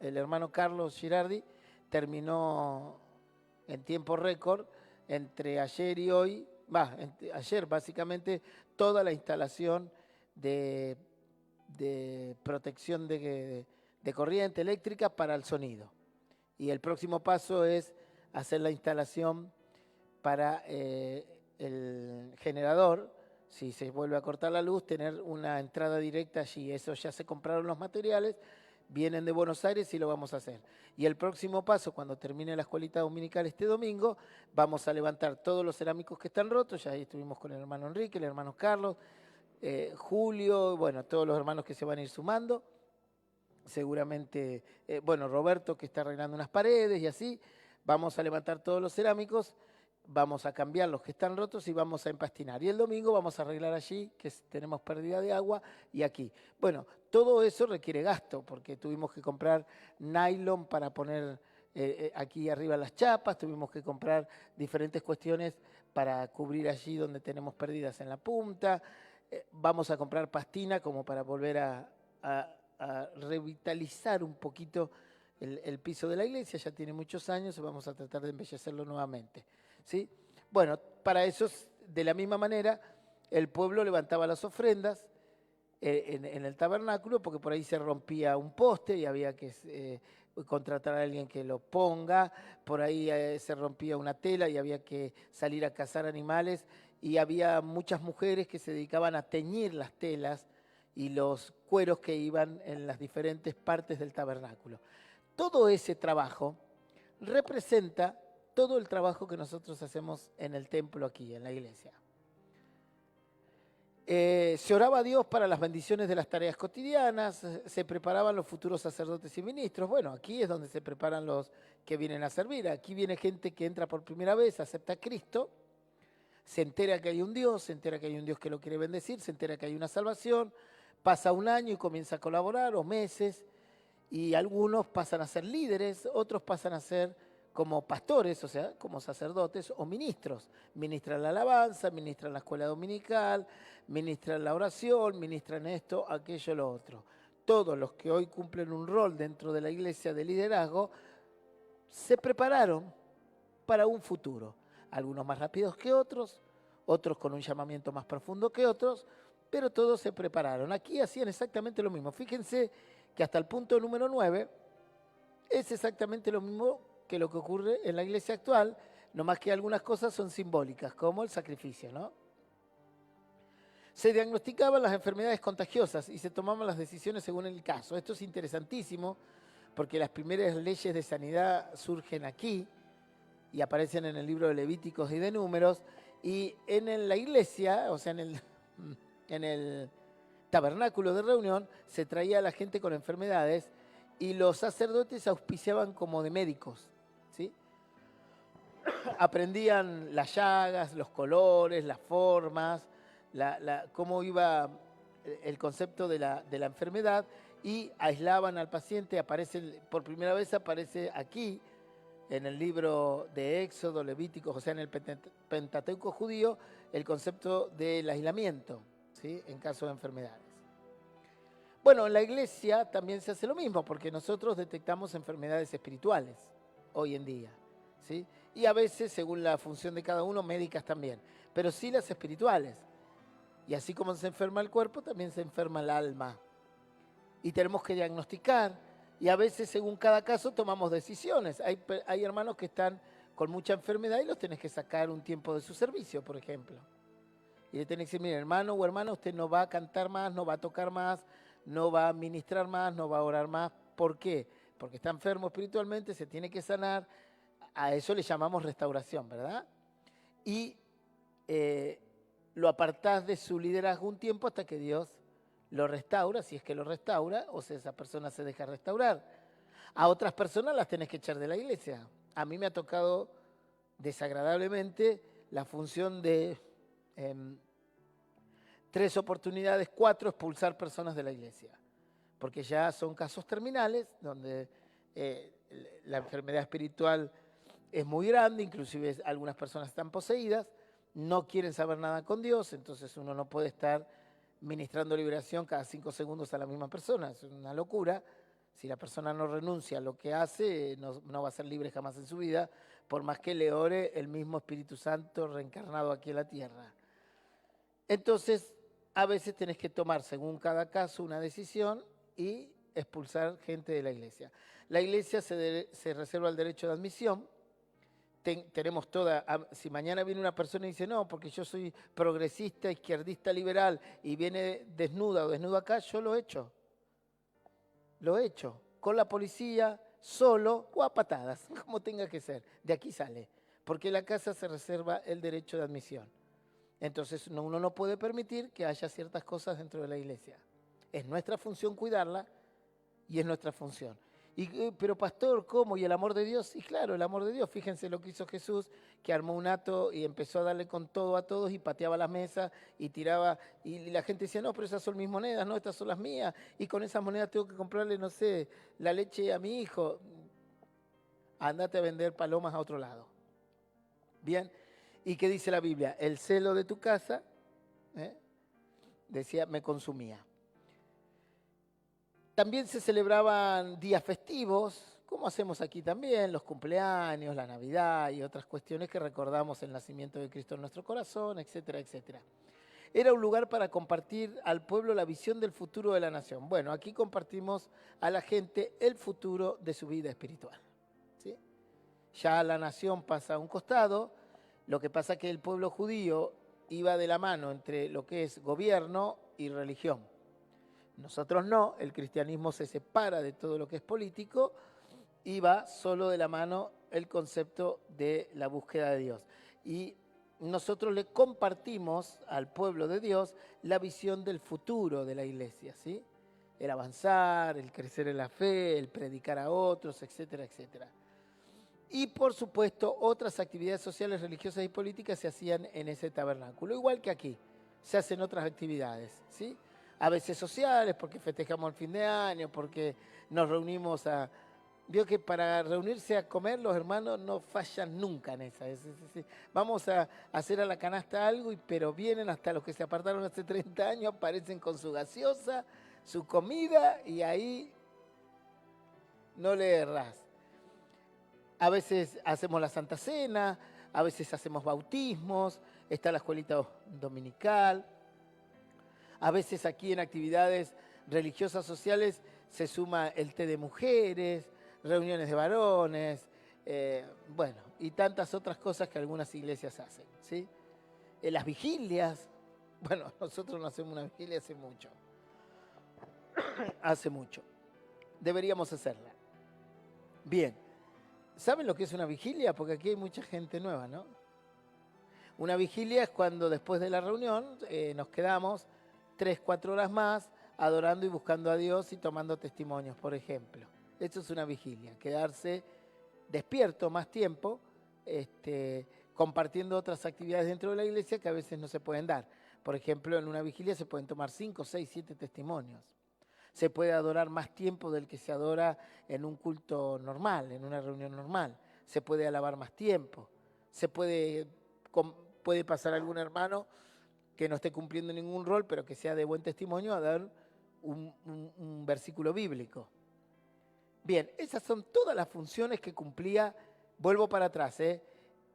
el hermano Carlos Girardi terminó en tiempo récord, entre ayer y hoy, ayer básicamente, toda la instalación de protección de corriente eléctrica para el sonido. Y el próximo paso es hacer la instalación para el generador, si se vuelve a cortar la luz, tener una entrada directa allí. Eso ya se compraron los materiales, vienen de Buenos Aires y lo vamos a hacer. Y el próximo paso, cuando termine la escuelita dominical este domingo, vamos a levantar todos los cerámicos que están rotos. Ya ahí estuvimos con el hermano Enrique, el hermano Carlos, Julio, bueno, todos los hermanos que se van a ir sumando. Seguramente, Roberto, que está arreglando unas paredes y así. Vamos a levantar todos los cerámicos, vamos a cambiar los que están rotos y vamos a empastinar. Y el domingo vamos a arreglar allí, que tenemos pérdida de agua, y aquí. Bueno, todo eso requiere gasto, porque tuvimos que comprar nylon para poner aquí arriba las chapas, tuvimos que comprar diferentes cuestiones para cubrir allí donde tenemos pérdidas en la punta. Vamos a comprar pastina como para volver a revitalizar un poquito el piso de la iglesia. Ya tiene muchos años y vamos a tratar de embellecerlo nuevamente, ¿sí? Bueno, para eso, de la misma manera, el pueblo levantaba las ofrendas en el tabernáculo, porque por ahí se rompía un poste y había que contratar a alguien que lo ponga, por ahí se rompía una tela y había que salir a cazar animales, y había muchas mujeres que se dedicaban a teñir las telas y los cueros que iban en las diferentes partes del tabernáculo. Todo ese trabajo representa todo el trabajo que nosotros hacemos en el templo aquí, en la iglesia. Se oraba a Dios para las bendiciones de las tareas cotidianas, se preparaban los futuros sacerdotes y ministros. Bueno, aquí es donde se preparan los que vienen a servir. Aquí viene gente que entra por primera vez, acepta a Cristo, se entera que hay un Dios, se entera que hay un Dios que lo quiere bendecir, se entera que hay una salvación, pasa un año y comienza a colaborar, o meses, y algunos pasan a ser líderes, otros pasan a ser como pastores, o sea, como sacerdotes o ministros. Ministran la alabanza, ministran la escuela dominical, ministran la oración, ministran esto, aquello, lo otro. Todos los que hoy cumplen un rol dentro de la iglesia de liderazgo se prepararon para un futuro. Algunos más rápidos que otros, otros con un llamamiento más profundo que otros, pero todos se prepararon. Aquí hacían exactamente lo mismo. Fíjense que hasta el punto número 9 es exactamente lo mismo que lo que ocurre en la iglesia actual, no más que algunas cosas son simbólicas, como el sacrificio, ¿no? Se diagnosticaban las enfermedades contagiosas y se tomaban las decisiones según el caso. Esto es interesantísimo porque las primeras leyes de sanidad surgen aquí y aparecen en el libro de Levíticos y de Números, y en la iglesia, o sea, en el tabernáculo de reunión, se traía a la gente con enfermedades y los sacerdotes auspiciaban como de médicos, ¿sí? Aprendían las llagas, los colores, las formas, cómo iba el concepto de la enfermedad, y aislaban al paciente. Por primera vez aparece aquí, en el libro de Éxodo, Levíticos, o sea, en el Pentateuco judío, el concepto del aislamiento, ¿sí? En caso de enfermedades. Bueno, en la iglesia también se hace lo mismo, porque nosotros detectamos enfermedades espirituales hoy en día, ¿sí? Y a veces, según la función de cada uno, médicas también, pero sí las espirituales. Y así como se enferma el cuerpo, también se enferma el alma. Y tenemos que diagnosticar, y a veces, según cada caso, tomamos decisiones. Hay hermanos que están con mucha enfermedad y los tenés que sacar un tiempo de su servicio, por ejemplo. Y le tenés que decir, mire, hermano o hermana, usted no va a cantar más, no va a tocar más, no va a ministrar más, no va a orar más. ¿Por qué? Porque está enfermo espiritualmente, se tiene que sanar. A eso le llamamos restauración, ¿verdad? Y lo apartás de su liderazgo un tiempo hasta que Dios lo restaura, si es que lo restaura, o si esa persona se deja restaurar. A otras personas las tenés que echar de la iglesia. A mí me ha tocado desagradablemente la función de 3 oportunidades, 4, expulsar personas de la iglesia. Porque ya son casos terminales, donde la enfermedad espiritual es muy grande, inclusive algunas personas están poseídas, no quieren saber nada con Dios, entonces uno no puede estar ministrando liberación cada 5 segundos a la misma persona, es una locura. Si la persona no renuncia a lo que hace, no va a ser libre jamás en su vida, por más que le ore el mismo Espíritu Santo reencarnado aquí en la tierra. Entonces, a veces tenés que tomar, según cada caso, una decisión y expulsar gente de la iglesia. La iglesia se reserva el derecho de admisión. Tenemos si mañana viene una persona y dice, no, porque yo soy progresista, izquierdista, liberal, y viene desnuda o desnudo acá, yo lo he hecho. Lo he hecho. Con la policía, solo o a patadas, como tenga que ser. De aquí sale. Porque la casa se reserva el derecho de admisión. Entonces uno no puede permitir que haya ciertas cosas dentro de la iglesia. Es nuestra función cuidarla y es nuestra función. Pero pastor, ¿cómo? ¿Y el amor de Dios? Y claro, el amor de Dios. Fíjense lo que hizo Jesús, que armó un hato y empezó a darle con todo a todos y pateaba las mesas y tiraba. Y la gente decía, no, pero esas son mis monedas, no, estas son las mías. Y con esas monedas tengo que comprarle, no sé, la leche a mi hijo. Andate a vender palomas a otro lado. Bien. ¿Y qué dice la Biblia? El celo de tu casa, decía, me consumía. También se celebraban días festivos, como hacemos aquí también, los cumpleaños, la Navidad y otras cuestiones que recordamos el nacimiento de Cristo en nuestro corazón, etcétera, etcétera. Era un lugar para compartir al pueblo la visión del futuro de la nación. Bueno, aquí compartimos a la gente el futuro de su vida espiritual. ¿Sí? Ya la nación pasa a un costado, lo que pasa es que el pueblo judío iba de la mano entre lo que es gobierno y religión. Nosotros no, el cristianismo se separa de todo lo que es político y va solo de la mano el concepto de la búsqueda de Dios. Y nosotros le compartimos al pueblo de Dios la visión del futuro de la iglesia, ¿sí? El avanzar, el crecer en la fe, el predicar a otros, etcétera, etcétera. Y por supuesto, otras actividades sociales, religiosas y políticas se hacían en ese tabernáculo, igual que aquí, se hacen otras actividades, ¿sí? A veces sociales, porque festejamos el fin de año, porque nos reunimos a... Vio que para reunirse a comer los hermanos no fallan nunca en esa. Vamos a hacer a la canasta algo, pero vienen hasta los que se apartaron hace 30 años, aparecen con su gaseosa, su comida, y ahí no le errás. A veces hacemos la Santa Cena, a veces hacemos bautismos, está la escuelita dominical. A veces aquí en actividades religiosas sociales se suma el té de mujeres, reuniones de varones, bueno, y tantas otras cosas que algunas iglesias hacen, ¿sí? Las vigilias, bueno, nosotros no hacemos una vigilia hace mucho, hace mucho. Deberíamos hacerla. Bien, ¿saben lo que es una vigilia? Porque aquí hay mucha gente nueva, ¿no? Una vigilia es cuando después de la reunión nos quedamos 3, 4 horas más adorando y buscando a Dios y tomando testimonios, por ejemplo. Eso es una vigilia, quedarse despierto más tiempo, compartiendo otras actividades dentro de la iglesia que a veces no se pueden dar. Por ejemplo, en una vigilia se pueden tomar 5, 6, 7 testimonios. Se puede adorar más tiempo del que se adora en un culto normal, en una reunión normal. Se puede alabar más tiempo. Puede pasar algún hermano que no esté cumpliendo ningún rol, pero que sea de buen testimonio, a dar un versículo bíblico. Bien, esas son todas las funciones que cumplía, vuelvo para atrás,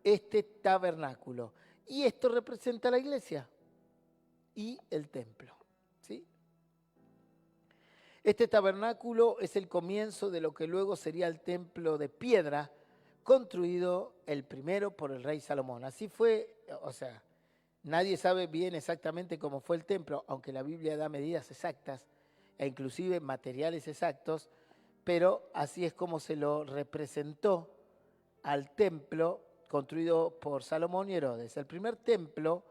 este tabernáculo. Y esto representa la iglesia y el templo, ¿sí? Este tabernáculo es el comienzo de lo que luego sería el templo de piedra, construido el primero por el rey Salomón. Así fue, o sea, nadie sabe bien exactamente cómo fue el templo, aunque la Biblia da medidas exactas e inclusive materiales exactos, pero así es como se lo representó al templo construido por Salomón y Herodes. El primer templo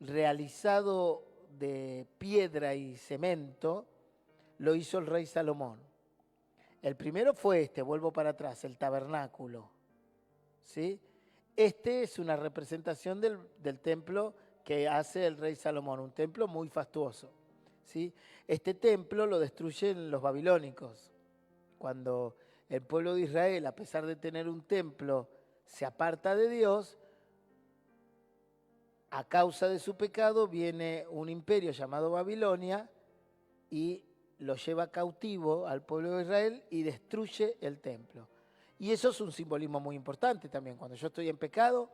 realizado de piedra y cemento lo hizo el rey Salomón. El primero fue este, vuelvo para atrás, el tabernáculo, ¿sí? Este es una representación del templo que hace el rey Salomón, un templo muy fastuoso, ¿sí? Este templo lo destruyen los babilónicos. Cuando el pueblo de Israel, a pesar de tener un templo, se aparta de Dios, a causa de su pecado viene un imperio llamado Babilonia y lo lleva cautivo al pueblo de Israel y destruye el templo. Y eso es un simbolismo muy importante también. Cuando yo estoy en pecado,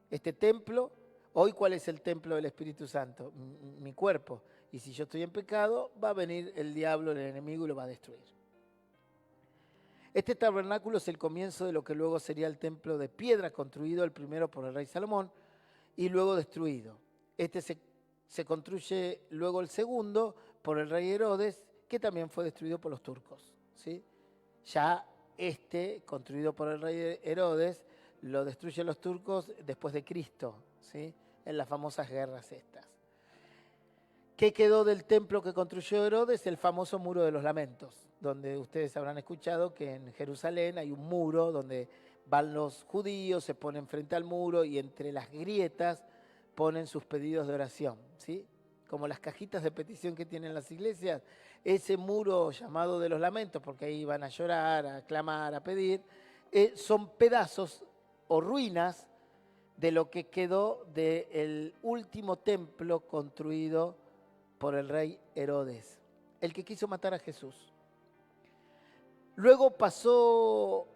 este templo, hoy ¿cuál es el templo del Espíritu Santo? Mi cuerpo. Y si yo estoy en pecado, va a venir el diablo, el enemigo, y lo va a destruir. Este tabernáculo es el comienzo de lo que luego sería el templo de piedra, construido el primero por el rey Salomón y luego destruido. Este se construye luego el segundo por el rey Herodes, que también fue destruido por los turcos, ¿sí? Ya este, construido por el rey Herodes, lo destruyen los turcos después de Cristo, ¿sí? En las famosas guerras estas. ¿Qué quedó del templo que construyó Herodes? El famoso Muro de los Lamentos, donde ustedes habrán escuchado que en Jerusalén hay un muro donde van los judíos, se ponen frente al muro y entre las grietas ponen sus pedidos de oración, ¿sí? Como las cajitas de petición que tienen las iglesias, ese muro llamado de los lamentos, porque ahí van a llorar, a clamar, a pedir, son pedazos o ruinas de lo que quedó del último templo construido por el rey Herodes, el que quiso matar a Jesús. Luego pasó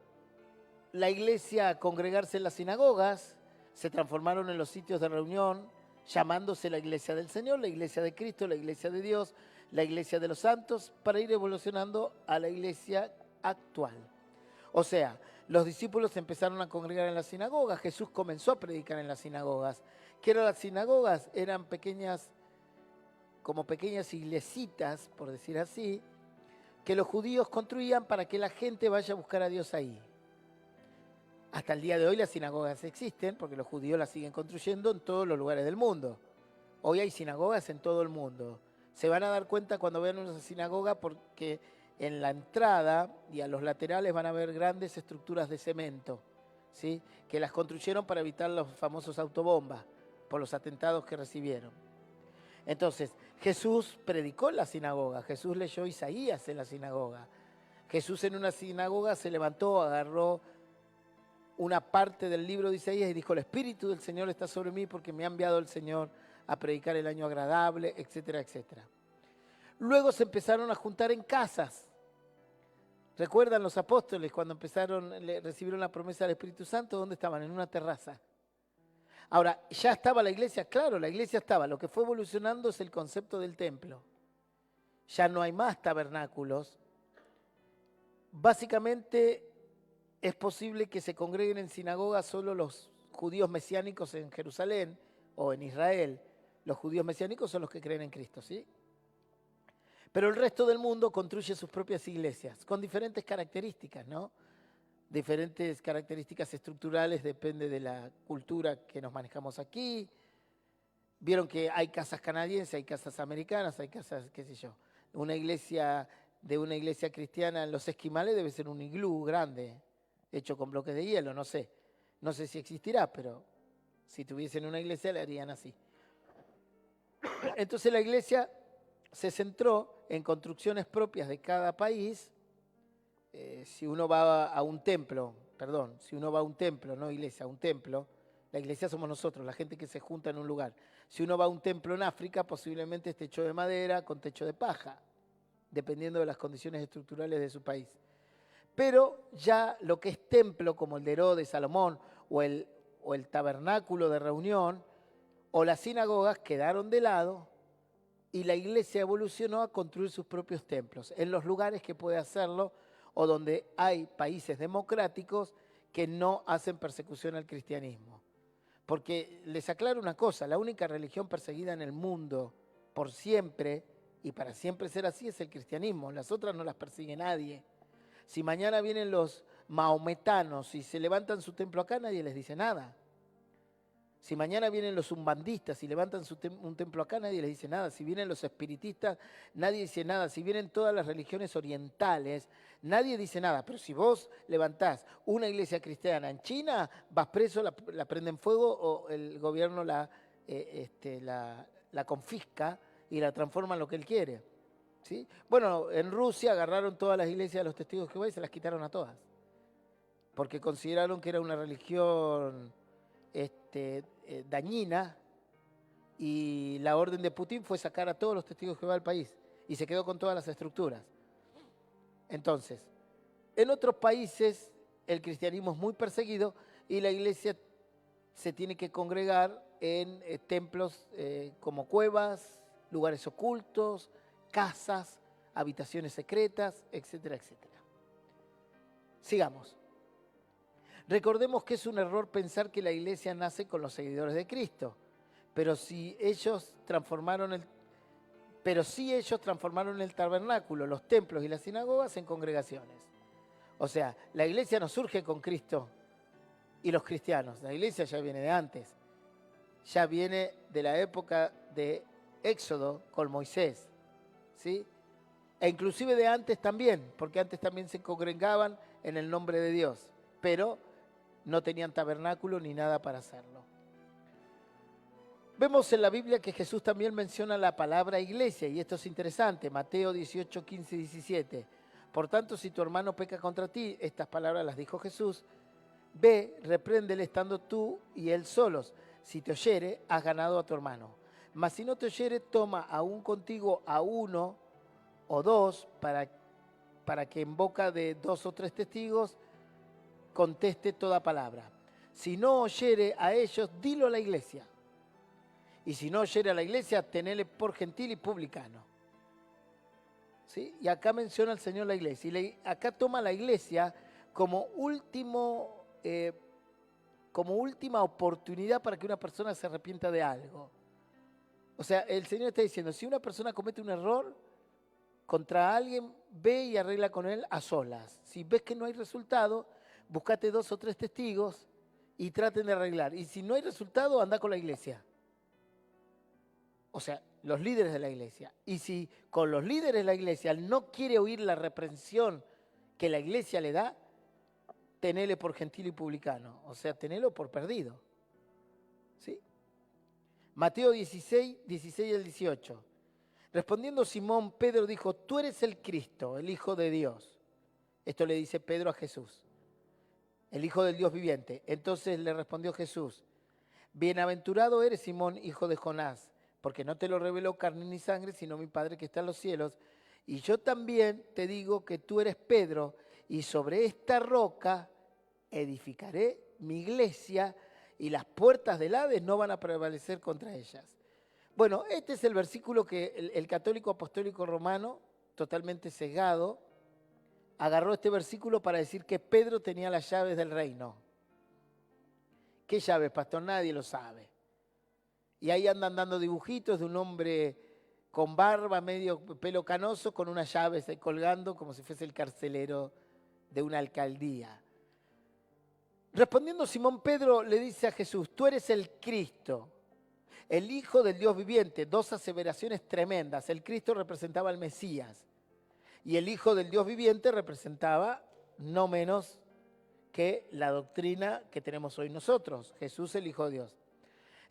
la iglesia a congregarse en las sinagogas, se transformaron en los sitios de reunión, llamándose la iglesia del Señor, la iglesia de Cristo, la iglesia de Dios, la iglesia de los santos, para ir evolucionando a la iglesia actual. O sea, los discípulos empezaron a congregar en las sinagogas, Jesús comenzó a predicar en las sinagogas. ¿Qué eran las sinagogas? Eran como pequeñas iglesitas, por decir así, que los judíos construían para que la gente vaya a buscar a Dios ahí. Hasta el día de hoy las sinagogas existen porque los judíos las siguen construyendo en todos los lugares del mundo. Hoy hay sinagogas en todo el mundo. Se van a dar cuenta cuando vean una sinagoga porque en la entrada y a los laterales van a ver grandes estructuras de cemento, ¿sí? Que las construyeron para evitar los famosos autobombas por los atentados que recibieron. Entonces, Jesús predicó en la sinagoga, Jesús leyó Isaías en la sinagoga. Jesús en una sinagoga se levantó, agarró una parte del libro de Isaías y dijo: el Espíritu del Señor está sobre mí porque me ha enviado el Señor a predicar el año agradable, etcétera, etcétera. Luego se empezaron a juntar en casas. ¿Recuerdan los apóstoles cuando recibieron la promesa del Espíritu Santo? ¿Dónde estaban? En una terraza. Ahora, ¿ya estaba la iglesia? Claro, la iglesia estaba. Lo que fue evolucionando es el concepto del templo. Ya no hay más tabernáculos. Básicamente es posible que se congreguen en sinagogas solo los judíos mesiánicos en Jerusalén o en Israel. Los judíos mesiánicos son los que creen en Cristo, ¿sí? Pero el resto del mundo construye sus propias iglesias con diferentes características, ¿no? Diferentes características estructurales, depende de la cultura que nos manejamos aquí. Vieron que hay casas canadienses, hay casas americanas, hay casas, qué sé yo. Una iglesia cristiana en los Esquimales debe ser un iglú grande, hecho con bloques de hielo, no sé. No sé si existirá, pero si tuviesen una iglesia la harían así. Entonces la iglesia se centró en construcciones propias de cada país. Si uno va a un templo, no iglesia, a un templo, La iglesia somos nosotros, la gente que se junta en un lugar. Si uno va a un templo en África, posiblemente es techo de madera con techo de paja, dependiendo de las condiciones estructurales de su país. Pero ya lo que es templo, como el de Herodes, Salomón, o el tabernáculo de reunión, o las sinagogas, quedaron de lado y la iglesia evolucionó a construir sus propios templos, en los lugares que puede hacerlo, o donde hay países democráticos que no hacen persecución al cristianismo. Porque les aclaro una cosa, la única religión perseguida en el mundo por siempre, y para siempre ser así, es el cristianismo. Las otras no las persigue nadie. Si mañana vienen los maometanos y se levantan su templo acá, nadie les dice nada. Si mañana vienen los umbandistas y levantan un templo acá, nadie les dice nada. Si vienen los espiritistas, nadie dice nada. Si vienen todas las religiones orientales, nadie dice nada. Pero si vos levantás una iglesia cristiana en China, vas preso, la prenden fuego o el gobierno la confisca y la transforma en lo que él quiere. ¿Sí? Bueno, en Rusia agarraron todas las iglesias de los testigos de Jehová y se las quitaron a todas. Porque consideraron que era una religión dañina, y la orden de Putin fue sacar a todos los testigos de Jehová del país y se quedó con todas las estructuras. Entonces, en otros países el cristianismo es muy perseguido y la iglesia se tiene que congregar en templos como cuevas, lugares ocultos, casas, habitaciones secretas, etcétera, etcétera. Sigamos. Recordemos que es un error pensar que la iglesia nace con los seguidores de Cristo, pero sí ellos transformaron el tabernáculo, los templos y las sinagogas en congregaciones. O sea, la iglesia no surge con Cristo y los cristianos, la iglesia ya viene de antes, ya viene de la época de Éxodo con Moisés, ¿sí? E inclusive de antes también, porque antes también se congregaban en el nombre de Dios, pero no tenían tabernáculo ni nada para hacerlo. Vemos en la Biblia que Jesús también menciona la palabra iglesia, y esto es interesante, Mateo 18, 15 y 17. Por tanto, si tu hermano peca contra ti, estas palabras las dijo Jesús, ve, repréndele estando tú y él solos. Si te oyere, has ganado a tu hermano. Mas si no te oyere, toma aún contigo a uno o dos, para que en boca de 2 o 3 testigos conteste toda palabra. Si no oyere a ellos, dilo a la iglesia. Y si no oyere a la iglesia, tenele por gentil y publicano. ¿Sí? Y acá menciona el Señor la iglesia. Y acá toma la iglesia como última oportunidad para que una persona se arrepienta de algo. O sea, el Señor está diciendo, si una persona comete un error contra alguien, ve y arregla con él a solas. Si ves que no hay resultado, buscate 2 o 3 testigos y traten de arreglar. Y si no hay resultado, anda con la iglesia. O sea, los líderes de la iglesia. Y si con los líderes de la iglesia no quiere oír la reprensión que la iglesia le da, tenele por gentil y publicano. O sea, tenelo por perdido. ¿Sí? Mateo 16, 16 al 18. Respondiendo Simón, Pedro dijo, tú eres el Cristo, el Hijo de Dios. Esto le dice Pedro a Jesús, el Hijo del Dios viviente. Entonces le respondió Jesús, bienaventurado eres Simón, hijo de Jonás, porque no te lo reveló carne ni sangre, sino mi Padre que está en los cielos. Y yo también te digo que tú eres Pedro, y sobre esta roca edificaré mi iglesia, y las puertas del Hades no van a prevalecer contra ellas. Bueno, este es el versículo que el católico apostólico romano, totalmente cegado, agarró este versículo para decir que Pedro tenía las llaves del reino. ¿Qué llaves, pastor? Nadie lo sabe. Y ahí andan dando dibujitos de un hombre con barba, medio pelo canoso, con unas llaves ahí colgando como si fuese el carcelero de una alcaldía. Respondiendo Simón Pedro le dice a Jesús, tú eres el Cristo, el Hijo del Dios viviente. 2 aseveraciones tremendas. El Cristo representaba al Mesías y el Hijo del Dios viviente representaba no menos que la doctrina que tenemos hoy nosotros, Jesús el Hijo de Dios.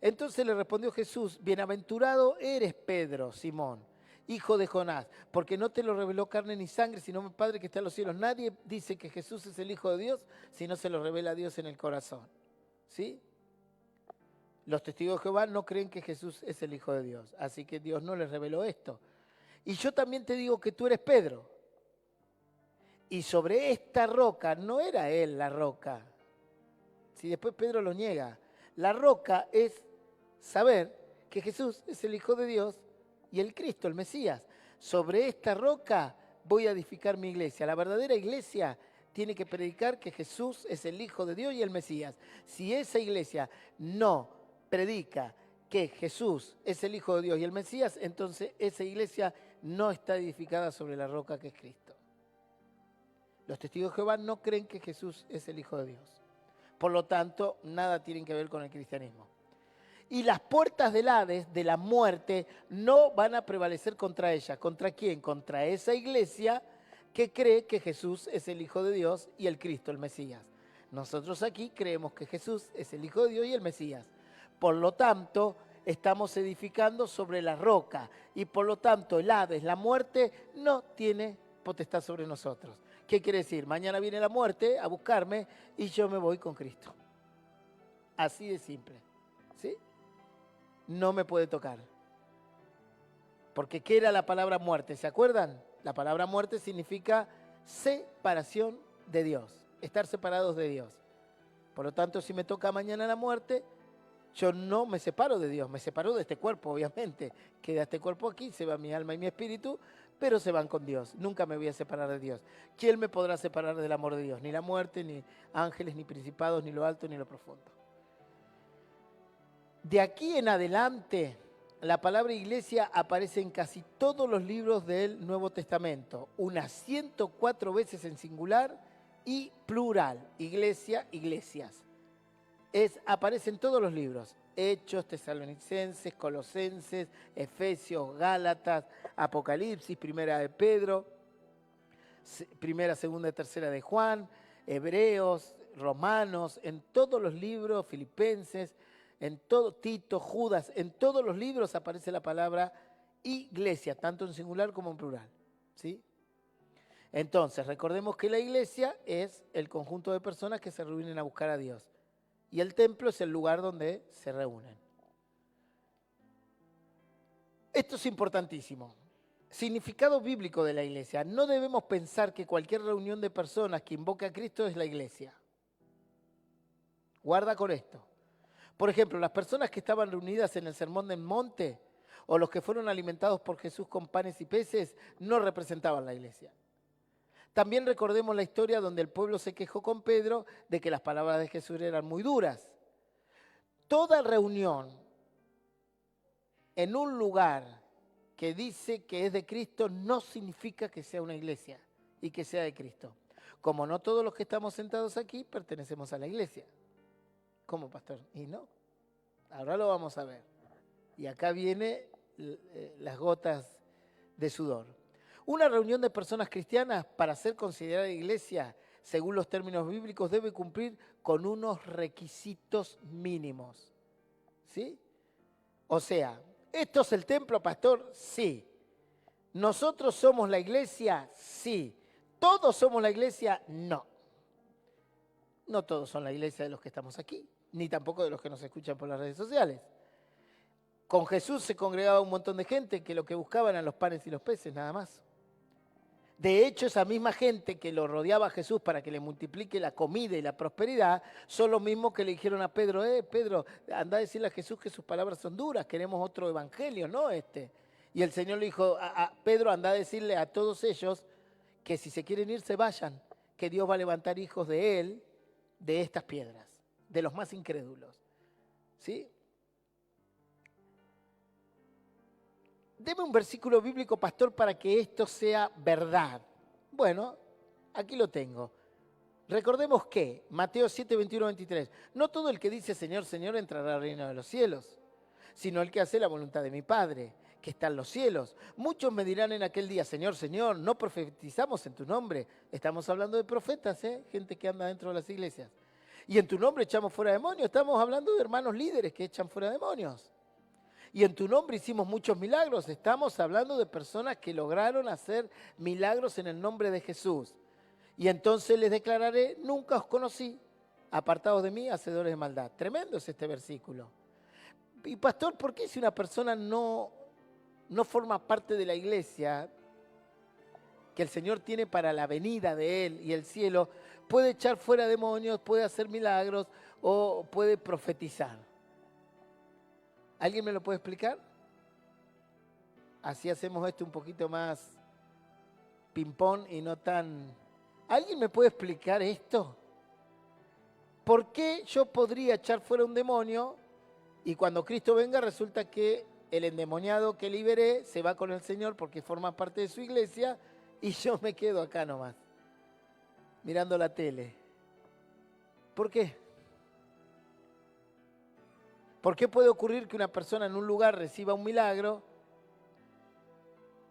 Entonces le respondió Jesús, bienaventurado eres Pedro, Simón, hijo de Jonás, porque no te lo reveló carne ni sangre, sino mi Padre que está en los cielos. Nadie dice que Jesús es el Hijo de Dios si no se lo revela a Dios en el corazón. ¿Sí? Los testigos de Jehová no creen que Jesús es el Hijo de Dios, así que Dios no les reveló esto. Y yo también te digo que tú eres Pedro. Y sobre esta roca, no era él la roca. Si después Pedro lo niega. La roca es saber que Jesús es el Hijo de Dios y el Cristo, el Mesías. Sobre esta roca voy a edificar mi iglesia. La verdadera iglesia tiene que predicar que Jesús es el Hijo de Dios y el Mesías. Si esa iglesia no predica que Jesús es el Hijo de Dios y el Mesías, entonces esa iglesia no está edificada sobre la roca que es Cristo. Los testigos de Jehová no creen que Jesús es el Hijo de Dios. Por lo tanto, nada tienen que ver con el cristianismo. Y las puertas del Hades, de la muerte, no van a prevalecer contra ella. ¿Contra quién? Contra esa iglesia que cree que Jesús es el Hijo de Dios y el Cristo, el Mesías. Nosotros aquí creemos que Jesús es el Hijo de Dios y el Mesías. Por lo tanto, estamos edificando sobre la roca. Y por lo tanto, el Hades, la muerte, no tiene potestad sobre nosotros. ¿Qué quiere decir? Mañana viene la muerte a buscarme y yo me voy con Cristo. Así de simple. ¿Sí? No me puede tocar. Porque ¿qué era la palabra muerte? ¿Se acuerdan? La palabra muerte significa separación de Dios, estar separados de Dios. Por lo tanto, si me toca mañana la muerte, yo no me separo de Dios, me separo de este cuerpo, obviamente. Queda este cuerpo aquí, se va mi alma y mi espíritu, pero se van con Dios. Nunca me voy a separar de Dios. ¿Quién me podrá separar del amor de Dios? Ni la muerte, ni ángeles, ni principados, ni lo alto, ni lo profundo. De aquí en adelante, la palabra iglesia aparece en casi todos los libros del Nuevo Testamento, unas 104 veces en singular y plural. Iglesia, iglesias. Aparece en todos los libros. Hechos, Tesalonicenses, Colosenses, Efesios, Gálatas, Apocalipsis, Primera de Pedro, Primera, Segunda y Tercera de Juan, Hebreos, Romanos, en todos los libros, Filipenses, en todo, Tito, Judas, en todos los libros aparece la palabra iglesia, tanto en singular como en plural. ¿Sí? Entonces, recordemos que la iglesia es el conjunto de personas que se reúnen a buscar a Dios. Y el templo es el lugar donde se reúnen. Esto es importantísimo. Significado bíblico de la iglesia. No debemos pensar que cualquier reunión de personas que invoque a Cristo es la iglesia. Guarda con esto. Por ejemplo, las personas que estaban reunidas en el Sermón del Monte o los que fueron alimentados por Jesús con panes y peces no representaban la iglesia. También recordemos la historia donde el pueblo se quejó con Pedro de que las palabras de Jesús eran muy duras. Toda reunión en un lugar que dice que es de Cristo no significa que sea una iglesia y que sea de Cristo. Como no todos los que estamos sentados aquí pertenecemos a la iglesia. ¿Cómo, pastor? Y no. Ahora lo vamos a ver. Y acá viene las gotas de sudor. Una reunión de personas cristianas, para ser considerada iglesia, según los términos bíblicos, debe cumplir con unos requisitos mínimos. ¿Sí? O sea, ¿esto es el templo, pastor? Sí. ¿Nosotros somos la iglesia? Sí. ¿Todos somos la iglesia? No. No todos son la iglesia de los que estamos aquí, ni tampoco de los que nos escuchan por las redes sociales. Con Jesús se congregaba un montón de gente que lo que buscaban eran los panes y los peces, nada más. De hecho, esa misma gente que lo rodeaba a Jesús para que le multiplique la comida y la prosperidad, son los mismos que le dijeron a Pedro, Pedro, anda a decirle a Jesús que sus palabras son duras, queremos otro evangelio, no este. Y el Señor le dijo a Pedro, anda a decirle a todos ellos que si se quieren ir, se vayan, que Dios va a levantar hijos de él, de estas piedras, de los más incrédulos. ¿Sí? Deme un versículo bíblico, pastor, para que esto sea verdad. Bueno, aquí lo tengo. Recordemos que, Mateo 7, 21, 23, no todo el que dice Señor, Señor entrará al reino de los cielos, sino el que hace la voluntad de mi Padre, que está en los cielos. Muchos me dirán en aquel día, Señor, Señor, no profetizamos en tu nombre. Estamos hablando de profetas, gente que anda dentro de las iglesias. Y en tu nombre echamos fuera demonios. Estamos hablando de hermanos líderes que echan fuera demonios. Y en tu nombre hicimos muchos milagros. Estamos hablando de personas que lograron hacer milagros en el nombre de Jesús. Y entonces les declararé, nunca os conocí, apartados de mí, hacedores de maldad. Tremendo es este versículo. Y pastor, ¿por qué si una persona no forma parte de la iglesia que el Señor tiene para la venida de Él y el cielo, puede echar fuera demonios, puede hacer milagros o puede profetizar? ¿Alguien me lo puede explicar? Así hacemos esto un poquito más ping-pong y no tan... ¿Alguien me puede explicar esto? ¿Por qué yo podría echar fuera un demonio y cuando Cristo venga resulta que el endemoniado que liberé se va con el Señor porque forma parte de su iglesia y yo me quedo acá nomás, mirando la tele? ¿Por qué? ¿Por qué puede ocurrir que una persona en un lugar reciba un milagro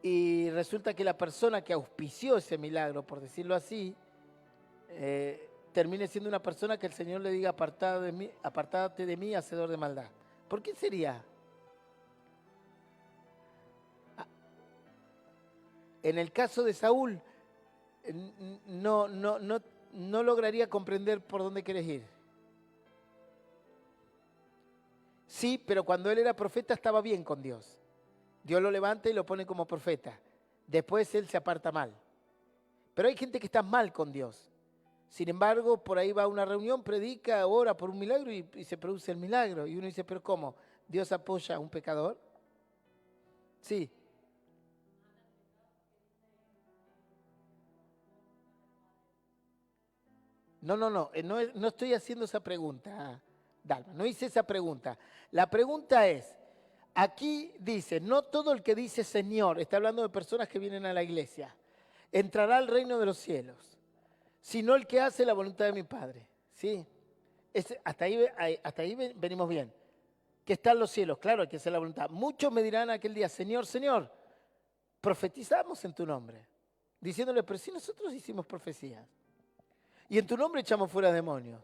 y resulta que la persona que auspició ese milagro, por decirlo así, termine siendo una persona que el Señor le diga apartate de mí, hacedor de maldad? ¿Por qué sería? En el caso de Saúl, no lograría comprender por dónde querés ir. Sí, pero cuando él era profeta estaba bien con Dios. Dios lo levanta y lo pone como profeta. Después él se aparta mal. Pero hay gente que está mal con Dios. Sin embargo, por ahí va a una reunión, predica, ora por un milagro y se produce el milagro. Y uno dice, ¿pero cómo? ¿Dios apoya a un pecador? Sí. No estoy haciendo esa pregunta, Dalma, no hice esa pregunta. La pregunta es, aquí dice, no todo el que dice Señor, está hablando de personas que vienen a la iglesia, entrará al reino de los cielos, sino el que hace la voluntad de mi Padre. ¿Sí? Hasta ahí venimos bien. Que está en los cielos, claro, hay que hacer la voluntad. Muchos me dirán aquel día, Señor, Señor, profetizamos en tu nombre, diciéndole, pero si nosotros hicimos profecías. Y en tu nombre echamos fuera demonios.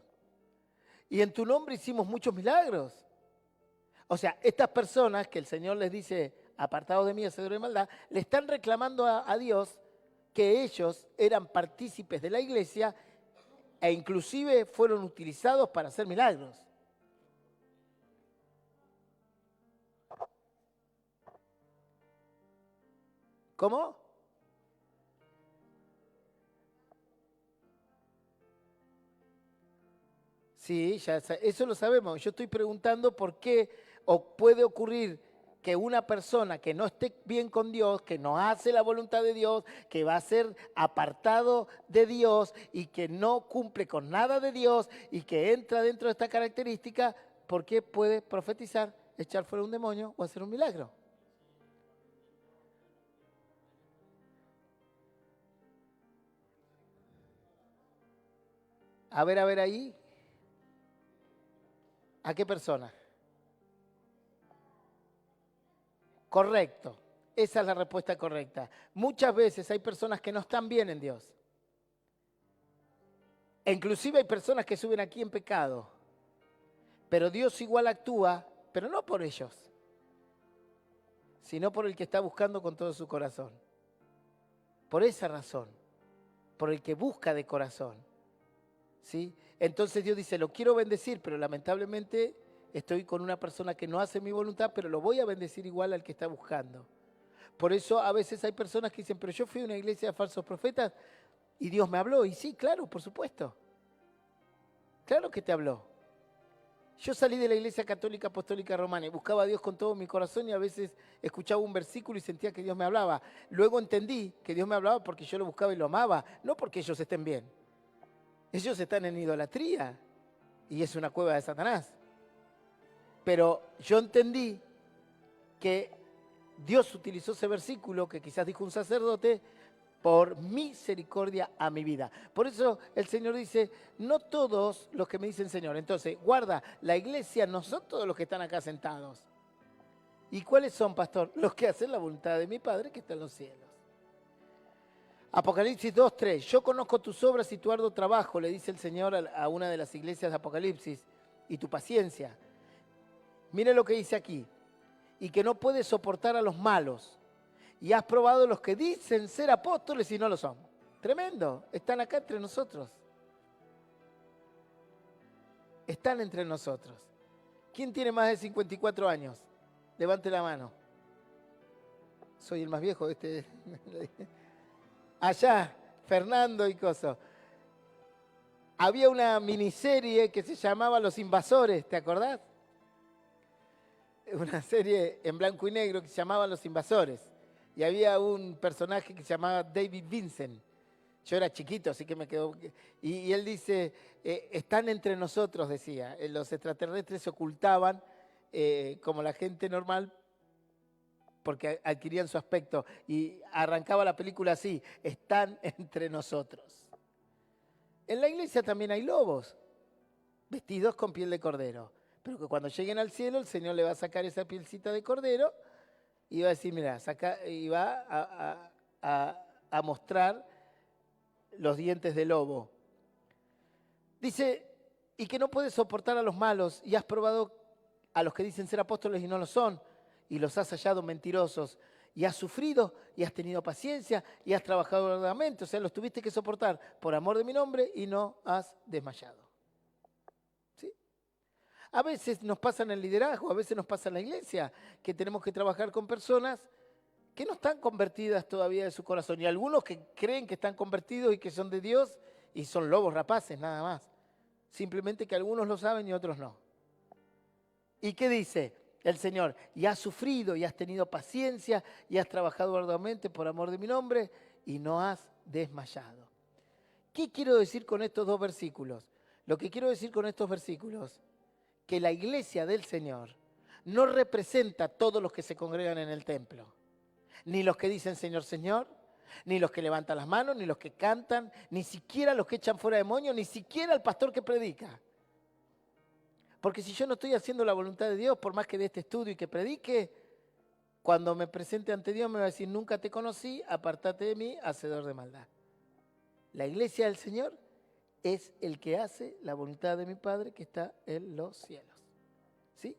Y en tu nombre hicimos muchos milagros. O sea, estas personas que el Señor les dice, apartados de mí, hacedores de maldad, le están reclamando a Dios que ellos eran partícipes de la iglesia e inclusive fueron utilizados para hacer milagros. ¿Cómo? Sí, eso lo sabemos. Yo estoy preguntando por qué puede ocurrir que una persona que no esté bien con Dios, que no hace la voluntad de Dios, que va a ser apartado de Dios y que no cumple con nada de Dios y que entra dentro de esta característica, ¿por qué puede profetizar, echar fuera un demonio o hacer un milagro? A ver ahí. ¿A qué persona? Correcto. Esa es la respuesta correcta. Muchas veces hay personas que no están bien en Dios. E inclusive hay personas que suben aquí en pecado. Pero Dios igual actúa, pero no por ellos, sino por el que está buscando con todo su corazón. Por esa razón, por el que busca de corazón. ¿Sí? Entonces Dios dice, lo quiero bendecir, pero lamentablemente estoy con una persona que no hace mi voluntad, pero lo voy a bendecir igual al que está buscando. Por eso a veces hay personas que dicen, pero yo fui a una iglesia de falsos profetas y Dios me habló. Y sí, claro, por supuesto. Claro que te habló. Yo salí de la Iglesia Católica Apostólica Romana y buscaba a Dios con todo mi corazón y a veces escuchaba un versículo y sentía que Dios me hablaba. Luego entendí que Dios me hablaba porque yo lo buscaba y lo amaba, no porque ellos estén bien. Ellos están en idolatría y es una cueva de Satanás. Pero yo entendí que Dios utilizó ese versículo que quizás dijo un sacerdote por misericordia a mi vida. Por eso el Señor dice, no todos los que me dicen Señor. Entonces, guarda, la iglesia no son todos los que están acá sentados. ¿Y cuáles son, pastor? Los que hacen la voluntad de mi Padre que está en los cielos. Apocalipsis 2:3. Yo conozco tus obras y tu arduo trabajo, le dice el Señor a una de las iglesias de Apocalipsis, y tu paciencia. Mire lo que dice aquí. Y que no puedes soportar a los malos. Y has probado los que dicen ser apóstoles y no lo son. Tremendo. Están acá entre nosotros. Están entre nosotros. ¿Quién tiene más de 54 años? Levante la mano. Soy el más viejo de este. Allá, Fernando y Coso. Había una miniserie que se llamaba Los Invasores, ¿te acordás? Una serie en blanco y negro que se llamaba Los Invasores. Y había un personaje que se llamaba David Vincent. Yo era chiquito, así que me quedó... Y él dice, están entre nosotros, decía. Los extraterrestres se ocultaban como la gente normal porque adquirían su aspecto. Y arrancaba la película así, están entre nosotros. En la iglesia también hay lobos, vestidos con piel de cordero. Pero que cuando lleguen al cielo, el Señor le va a sacar esa pielcita de cordero y va a decir, mira, y va a mostrar los dientes de lobo. Dice, y que no puedes soportar a los malos y has probado a los que dicen ser apóstoles y no lo son, y los has hallado mentirosos, y has sufrido y has tenido paciencia y has trabajado arduamente, o sea, los tuviste que soportar por amor de mi nombre y no has desmayado. ¿Sí? A veces nos pasa en el liderazgo, a veces nos pasa en la iglesia, que tenemos que trabajar con personas que no están convertidas todavía de su corazón, y algunos que creen que están convertidos y que son de Dios y son lobos rapaces, nada más. Simplemente que algunos lo saben y otros no. ¿Y qué dice el Señor? Y has sufrido y has tenido paciencia y has trabajado arduamente por amor de mi nombre y no has desmayado. ¿Qué quiero decir con estos dos versículos? Lo que quiero decir con estos versículos, que la iglesia del Señor no representa a todos los que se congregan en el templo. Ni los que dicen Señor, Señor, ni los que levantan las manos, ni los que cantan, ni siquiera los que echan fuera demonios, ni siquiera el pastor que predica. Porque si yo no estoy haciendo la voluntad de Dios, por más que dé este estudio y que predique, cuando me presente ante Dios me va a decir, nunca te conocí, apártate de mí, hacedor de maldad. La iglesia del Señor es el que hace la voluntad de mi Padre que está en los cielos. ¿Sí?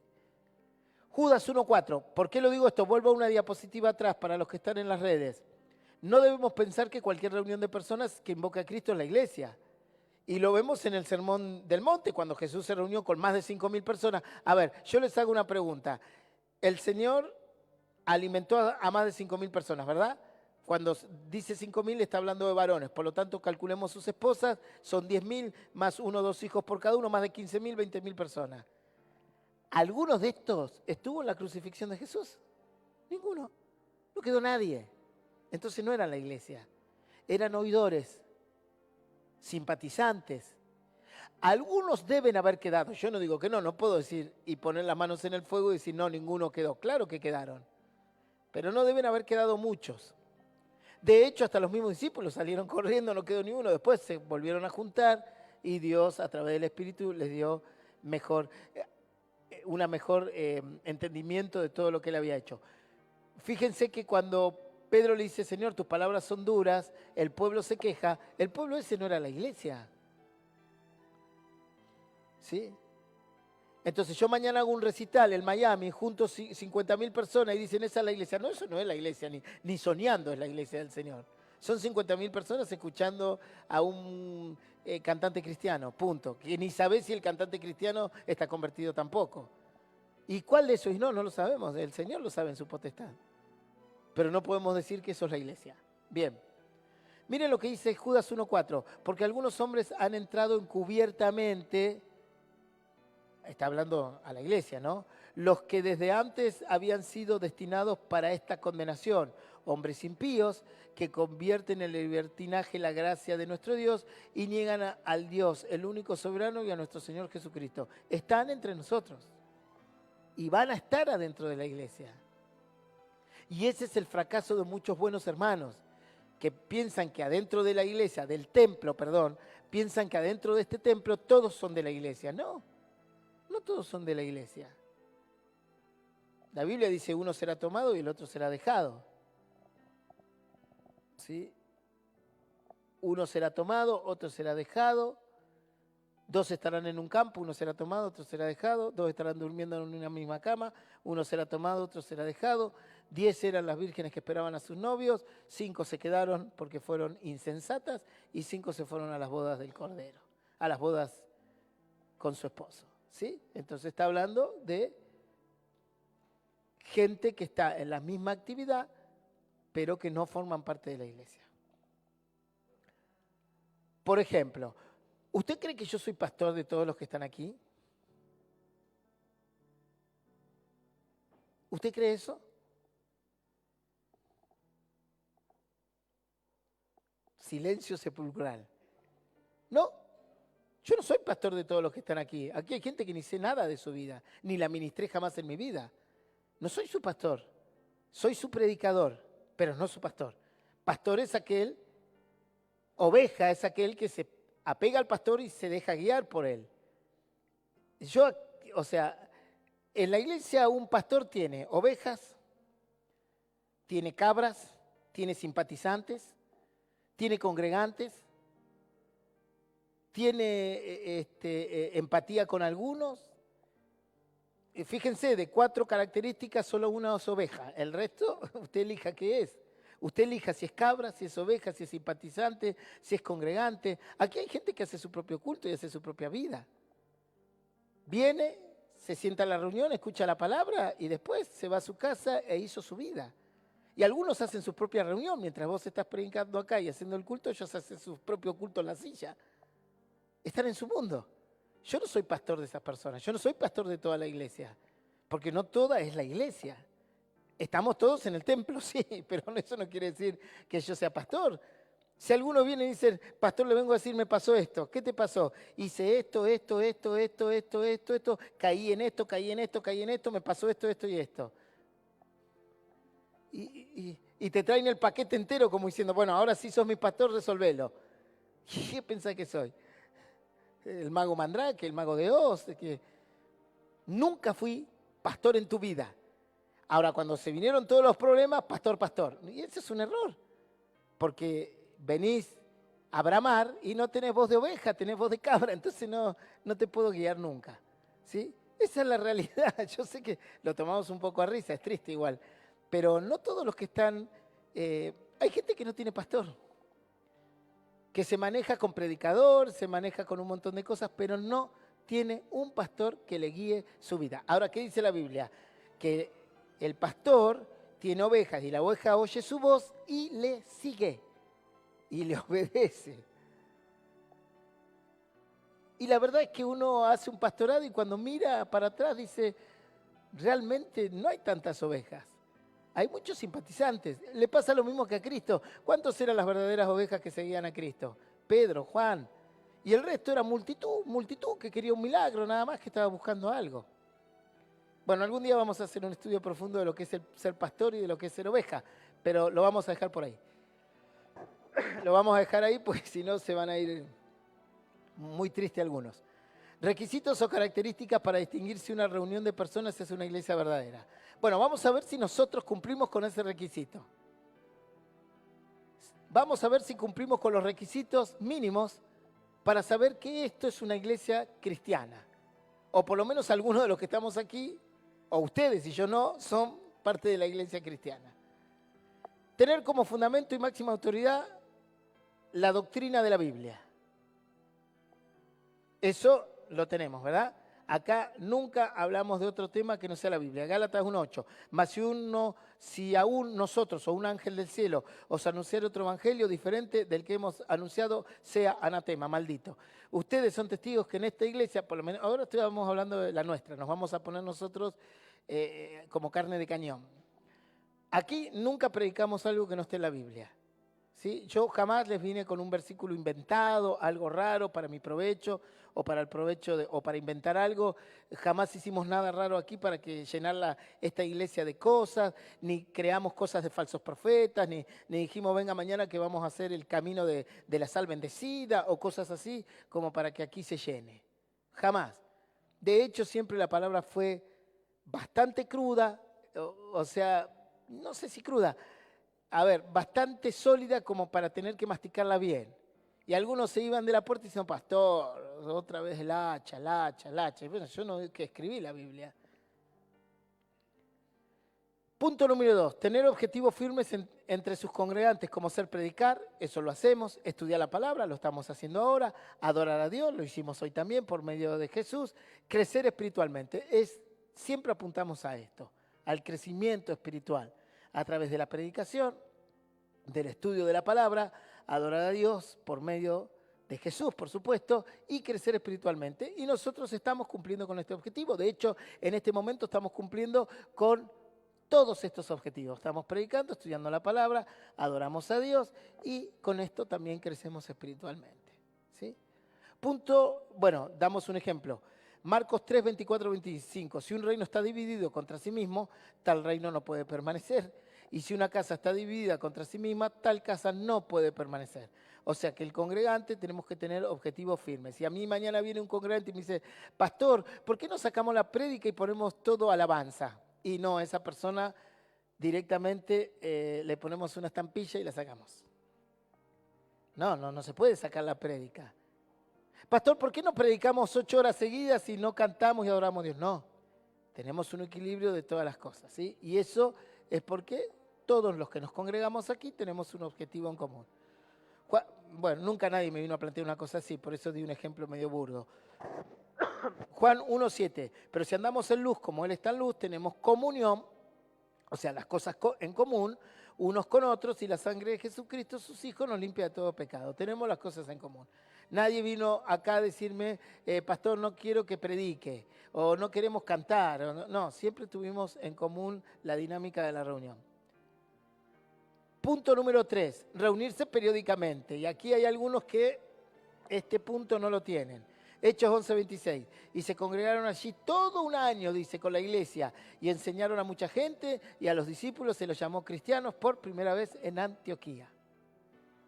Judas 1:4. ¿Por qué lo digo esto? Vuelvo a una diapositiva atrás para los que están en las redes. No debemos pensar que cualquier reunión de personas que invoca a Cristo es la iglesia. Y lo vemos en el Sermón del Monte, cuando Jesús se reunió con más de 5.000 personas. A ver, yo les hago una pregunta. El Señor alimentó a más de 5.000 personas, ¿verdad? Cuando dice 5.000 está hablando de varones. Por lo tanto, calculemos sus esposas. Son 10.000 más 1 o 2 hijos por cada uno, más de 15.000, 20.000 personas. ¿Algunos de estos estuvo en la crucifixión de Jesús? Ninguno. No quedó nadie. Entonces no eran la iglesia. Eran oidores, simpatizantes. Algunos deben haber quedado. Yo no digo que no puedo decir y poner las manos en el fuego y decir no, ninguno quedó. Claro que quedaron. Pero no deben haber quedado muchos. De hecho, hasta los mismos discípulos salieron corriendo, no quedó ni uno. Después se volvieron a juntar y Dios, a través del Espíritu, les dio un mejor entendimiento de todo lo que él había hecho. Fíjense que cuando Pedro le dice, Señor, tus palabras son duras, el pueblo se queja, el pueblo ese no era la iglesia. ¿Sí? Entonces yo mañana hago un recital en Miami, junto 50.000 personas y dicen, esa es la iglesia. No, eso no es la iglesia, ni soñando es la iglesia del Señor. Son 50.000 personas escuchando a un cantante cristiano, punto. Que ni sabe si el cantante cristiano está convertido tampoco. ¿Y cuál de esos? No lo sabemos, el Señor lo sabe en su potestad. Pero no podemos decir que eso es la iglesia. Bien. Miren lo que dice Judas 1:4. Porque algunos hombres han entrado encubiertamente, está hablando a la iglesia, ¿no? Los que desde antes habían sido destinados para esta condenación. Hombres impíos que convierten en libertinaje la gracia de nuestro Dios y niegan al Dios, el único soberano, y a nuestro Señor Jesucristo. Están entre nosotros y van a estar adentro de la iglesia. Y ese es el fracaso de muchos buenos hermanos, que piensan que adentro de la iglesia, del templo, piensan que adentro de este templo todos son de la iglesia. No todos son de la iglesia. La Biblia dice uno será tomado y el otro será dejado. ¿Sí? Uno será tomado, otro será dejado. 2 estarán en un campo, uno será tomado, otro será dejado. 2 estarán durmiendo en una misma cama, uno será tomado, otro será dejado. 10 eran las vírgenes que esperaban a sus novios, 5 se quedaron porque fueron insensatas y 5 se fueron a las bodas del Cordero, a las bodas con su esposo. ¿sí? Entonces está hablando de gente que está en la misma actividad, pero que no forman parte de la iglesia. Por ejemplo, ¿usted cree que yo soy pastor de todos los que están aquí? ¿Usted cree eso? Silencio sepulcral. No, yo no soy pastor de todos los que están aquí. Aquí hay gente que ni sé nada de su vida, ni la ministré jamás en mi vida. No soy su pastor, soy su predicador, pero no su pastor. Pastor es aquel, oveja es aquel que se apega al pastor y se deja guiar por él. Yo, o sea, en la iglesia un pastor tiene ovejas, tiene cabras, tiene simpatizantes, tiene congregantes, tiene empatía con algunos. Fíjense, de 4 características solo una es oveja. El resto, usted elija qué es. Usted elija si es cabra, si es oveja, si es simpatizante, si es congregante. Aquí hay gente que hace su propio culto y hace su propia vida. Viene, se sienta en la reunión, escucha la palabra y después se va a su casa e hizo su vida. Y algunos hacen su propia reunión. Mientras vos estás predicando acá y haciendo el culto, ellos hacen su propio culto en la silla. Están en su mundo. Yo no soy pastor de esas personas. Yo no soy pastor de toda la iglesia. Porque no toda es la iglesia. Estamos todos en el templo, sí, pero eso no quiere decir que yo sea pastor. Si alguno viene y dice, pastor, le vengo a decir, me pasó esto. ¿Qué te pasó? Hice esto, caí en esto, caí en esto, caí en esto, me pasó esto, esto y esto. Y te traen el paquete entero como diciendo, bueno, ahora sí sos mi pastor, resolvelo. ¿Qué pensás que soy? El mago Mandrake, el mago de Oz. Que nunca fui pastor en tu vida. Ahora, cuando se vinieron todos los problemas, pastor, pastor. Y ese es un error. Porque venís a bramar y no tenés voz de oveja, tenés voz de cabra. Entonces no te puedo guiar nunca. ¿Sí? Esa es la realidad. Yo sé que lo tomamos un poco a risa, es triste igual. Pero no todos los que están... hay gente que no tiene pastor, que se maneja con predicador, se maneja con un montón de cosas, pero no tiene un pastor que le guíe su vida. Ahora, ¿qué dice la Biblia? Que el pastor tiene ovejas y la oveja oye su voz y le sigue y le obedece. Y la verdad es que uno hace un pastorado y cuando mira para atrás dice, realmente no hay tantas ovejas. Hay muchos simpatizantes. Le pasa lo mismo que a Cristo. ¿Cuántos eran las verdaderas ovejas que seguían a Cristo? Pedro, Juan. Y el resto era multitud que quería un milagro, nada más que estaba buscando algo. Bueno, algún día vamos a hacer un estudio profundo de lo que es el ser pastor y de lo que es ser oveja, pero lo vamos a dejar por ahí. Lo vamos a dejar ahí porque si no se van a ir muy tristes algunos. Requisitos o características para distinguir si una reunión de personas es una iglesia verdadera. Bueno, vamos a ver si nosotros cumplimos con ese requisito. Vamos a ver si cumplimos con los requisitos mínimos para saber que esto es una iglesia cristiana. O por lo menos algunos de los que estamos aquí, o ustedes y yo no, son parte de la iglesia cristiana. Tener como fundamento y máxima autoridad la doctrina de la Biblia. Eso lo tenemos, ¿verdad? Acá nunca hablamos de otro tema que no sea la Biblia. Gálatas 1:8. Mas si aún nosotros o un ángel del cielo os anunciara otro evangelio diferente del que hemos anunciado, sea anatema, maldito. Ustedes son testigos que en esta iglesia, por lo menos, ahora estamos hablando de la nuestra, nos vamos a poner nosotros como carne de cañón. Aquí nunca predicamos algo que no esté en la Biblia. ¿Sí? Yo jamás les vine con un versículo inventado, algo raro para mi provecho o para el provecho o para inventar algo. Jamás hicimos nada raro aquí para que llenar esta iglesia de cosas, ni creamos cosas de falsos profetas, ni dijimos venga mañana que vamos a hacer el camino de la sal bendecida o cosas así como para que aquí se llene. Jamás. De hecho, siempre la palabra fue bastante cruda, o sea, no sé si cruda, bastante sólida como para tener que masticarla bien. Y algunos se iban de la puerta y decían, pastor, otra vez el hacha. Y bueno, yo no que escribí la Biblia. Punto número 2, tener objetivos firmes entre sus congregantes, como ser predicar, eso lo hacemos, estudiar la palabra, lo estamos haciendo ahora, adorar a Dios, lo hicimos hoy también por medio de Jesús, crecer espiritualmente, siempre apuntamos a esto, al crecimiento espiritual, a través de la predicación, del estudio de la palabra, adorar a Dios por medio de Jesús, por supuesto, y crecer espiritualmente. Y nosotros estamos cumpliendo con este objetivo. De hecho, en este momento estamos cumpliendo con todos estos objetivos. Estamos predicando, estudiando la palabra, adoramos a Dios y con esto también crecemos espiritualmente. ¿Sí? Damos un ejemplo. Marcos 3, 24, 25. Si un reino está dividido contra sí mismo, tal reino no puede permanecer. Y si una casa está dividida contra sí misma, tal casa no puede permanecer. O sea que el congregante tenemos que tener objetivos firmes. Si a mí mañana viene un congregante y me dice, pastor, ¿por qué no sacamos la prédica y ponemos todo alabanza? Y no, a esa persona directamente le ponemos una estampilla y la sacamos. No se puede sacar la prédica. Pastor, ¿por qué no predicamos 8 horas seguidas y no cantamos y adoramos a Dios? No, tenemos un equilibrio de todas las cosas, ¿sí? Y eso es porque todos los que nos congregamos aquí tenemos un objetivo en común. Bueno, nunca nadie me vino a plantear una cosa así, por eso di un ejemplo medio burdo. Juan 1:7, pero si andamos en luz como Él está en luz, tenemos comunión, o sea, las cosas en común, unos con otros, y la sangre de Jesucristo, sus hijos, nos limpia de todo pecado. Tenemos las cosas en común. Nadie vino acá a decirme, pastor, no quiero que predique, o no queremos cantar. No, siempre tuvimos en común la dinámica de la reunión. Punto número 3, reunirse periódicamente. Y aquí hay algunos que este punto no lo tienen. Hechos 11:26. Y se congregaron allí todo un año, dice, con la iglesia, y enseñaron a mucha gente, y a los discípulos se los llamó cristianos por primera vez en Antioquía.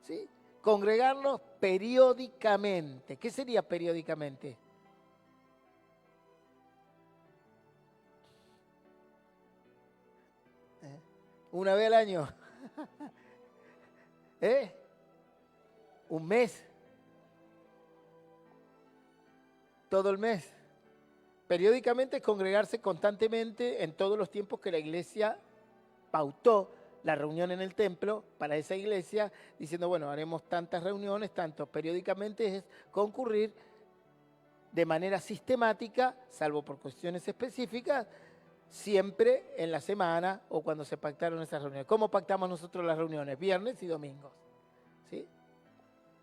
¿Sí? Congregarnos periódicamente. ¿Qué sería periódicamente? Una vez al año. Un mes. Todo el mes. Periódicamente congregarse constantemente en todos los tiempos que la iglesia pautó la reunión en el templo para esa iglesia, diciendo, bueno, haremos tantas reuniones, tanto periódicamente es concurrir de manera sistemática, salvo por cuestiones específicas, siempre en la semana o cuando se pactaron esas reuniones. ¿Cómo pactamos nosotros las reuniones? Viernes y domingos. ¿Sí?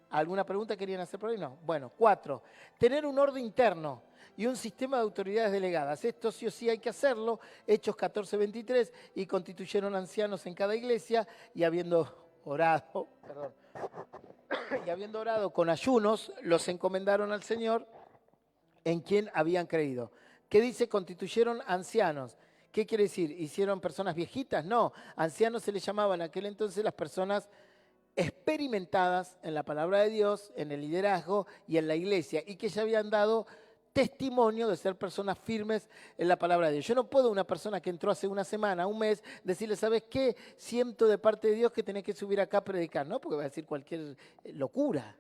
¿Alguna pregunta querían hacer por ahí? No. Bueno, 4. Tener un orden interno y un sistema de autoridades delegadas. Esto sí o sí hay que hacerlo. Hechos 14:23. Y constituyeron ancianos en cada iglesia y habiendo orado con ayunos, los encomendaron al Señor en quien habían creído. ¿Qué dice? Constituyeron ancianos. ¿Qué quiere decir? ¿Hicieron personas viejitas? No. Ancianos se les llamaban en aquel entonces las personas experimentadas en la palabra de Dios, en el liderazgo y en la iglesia, y que ya habían dado testimonio de ser personas firmes en la palabra de Dios. Yo no puedo una persona que entró hace una semana, un mes, decirle, ¿sabes qué? Siento de parte de Dios que tenés que subir acá a predicar, ¿no? Porque va a decir cualquier locura.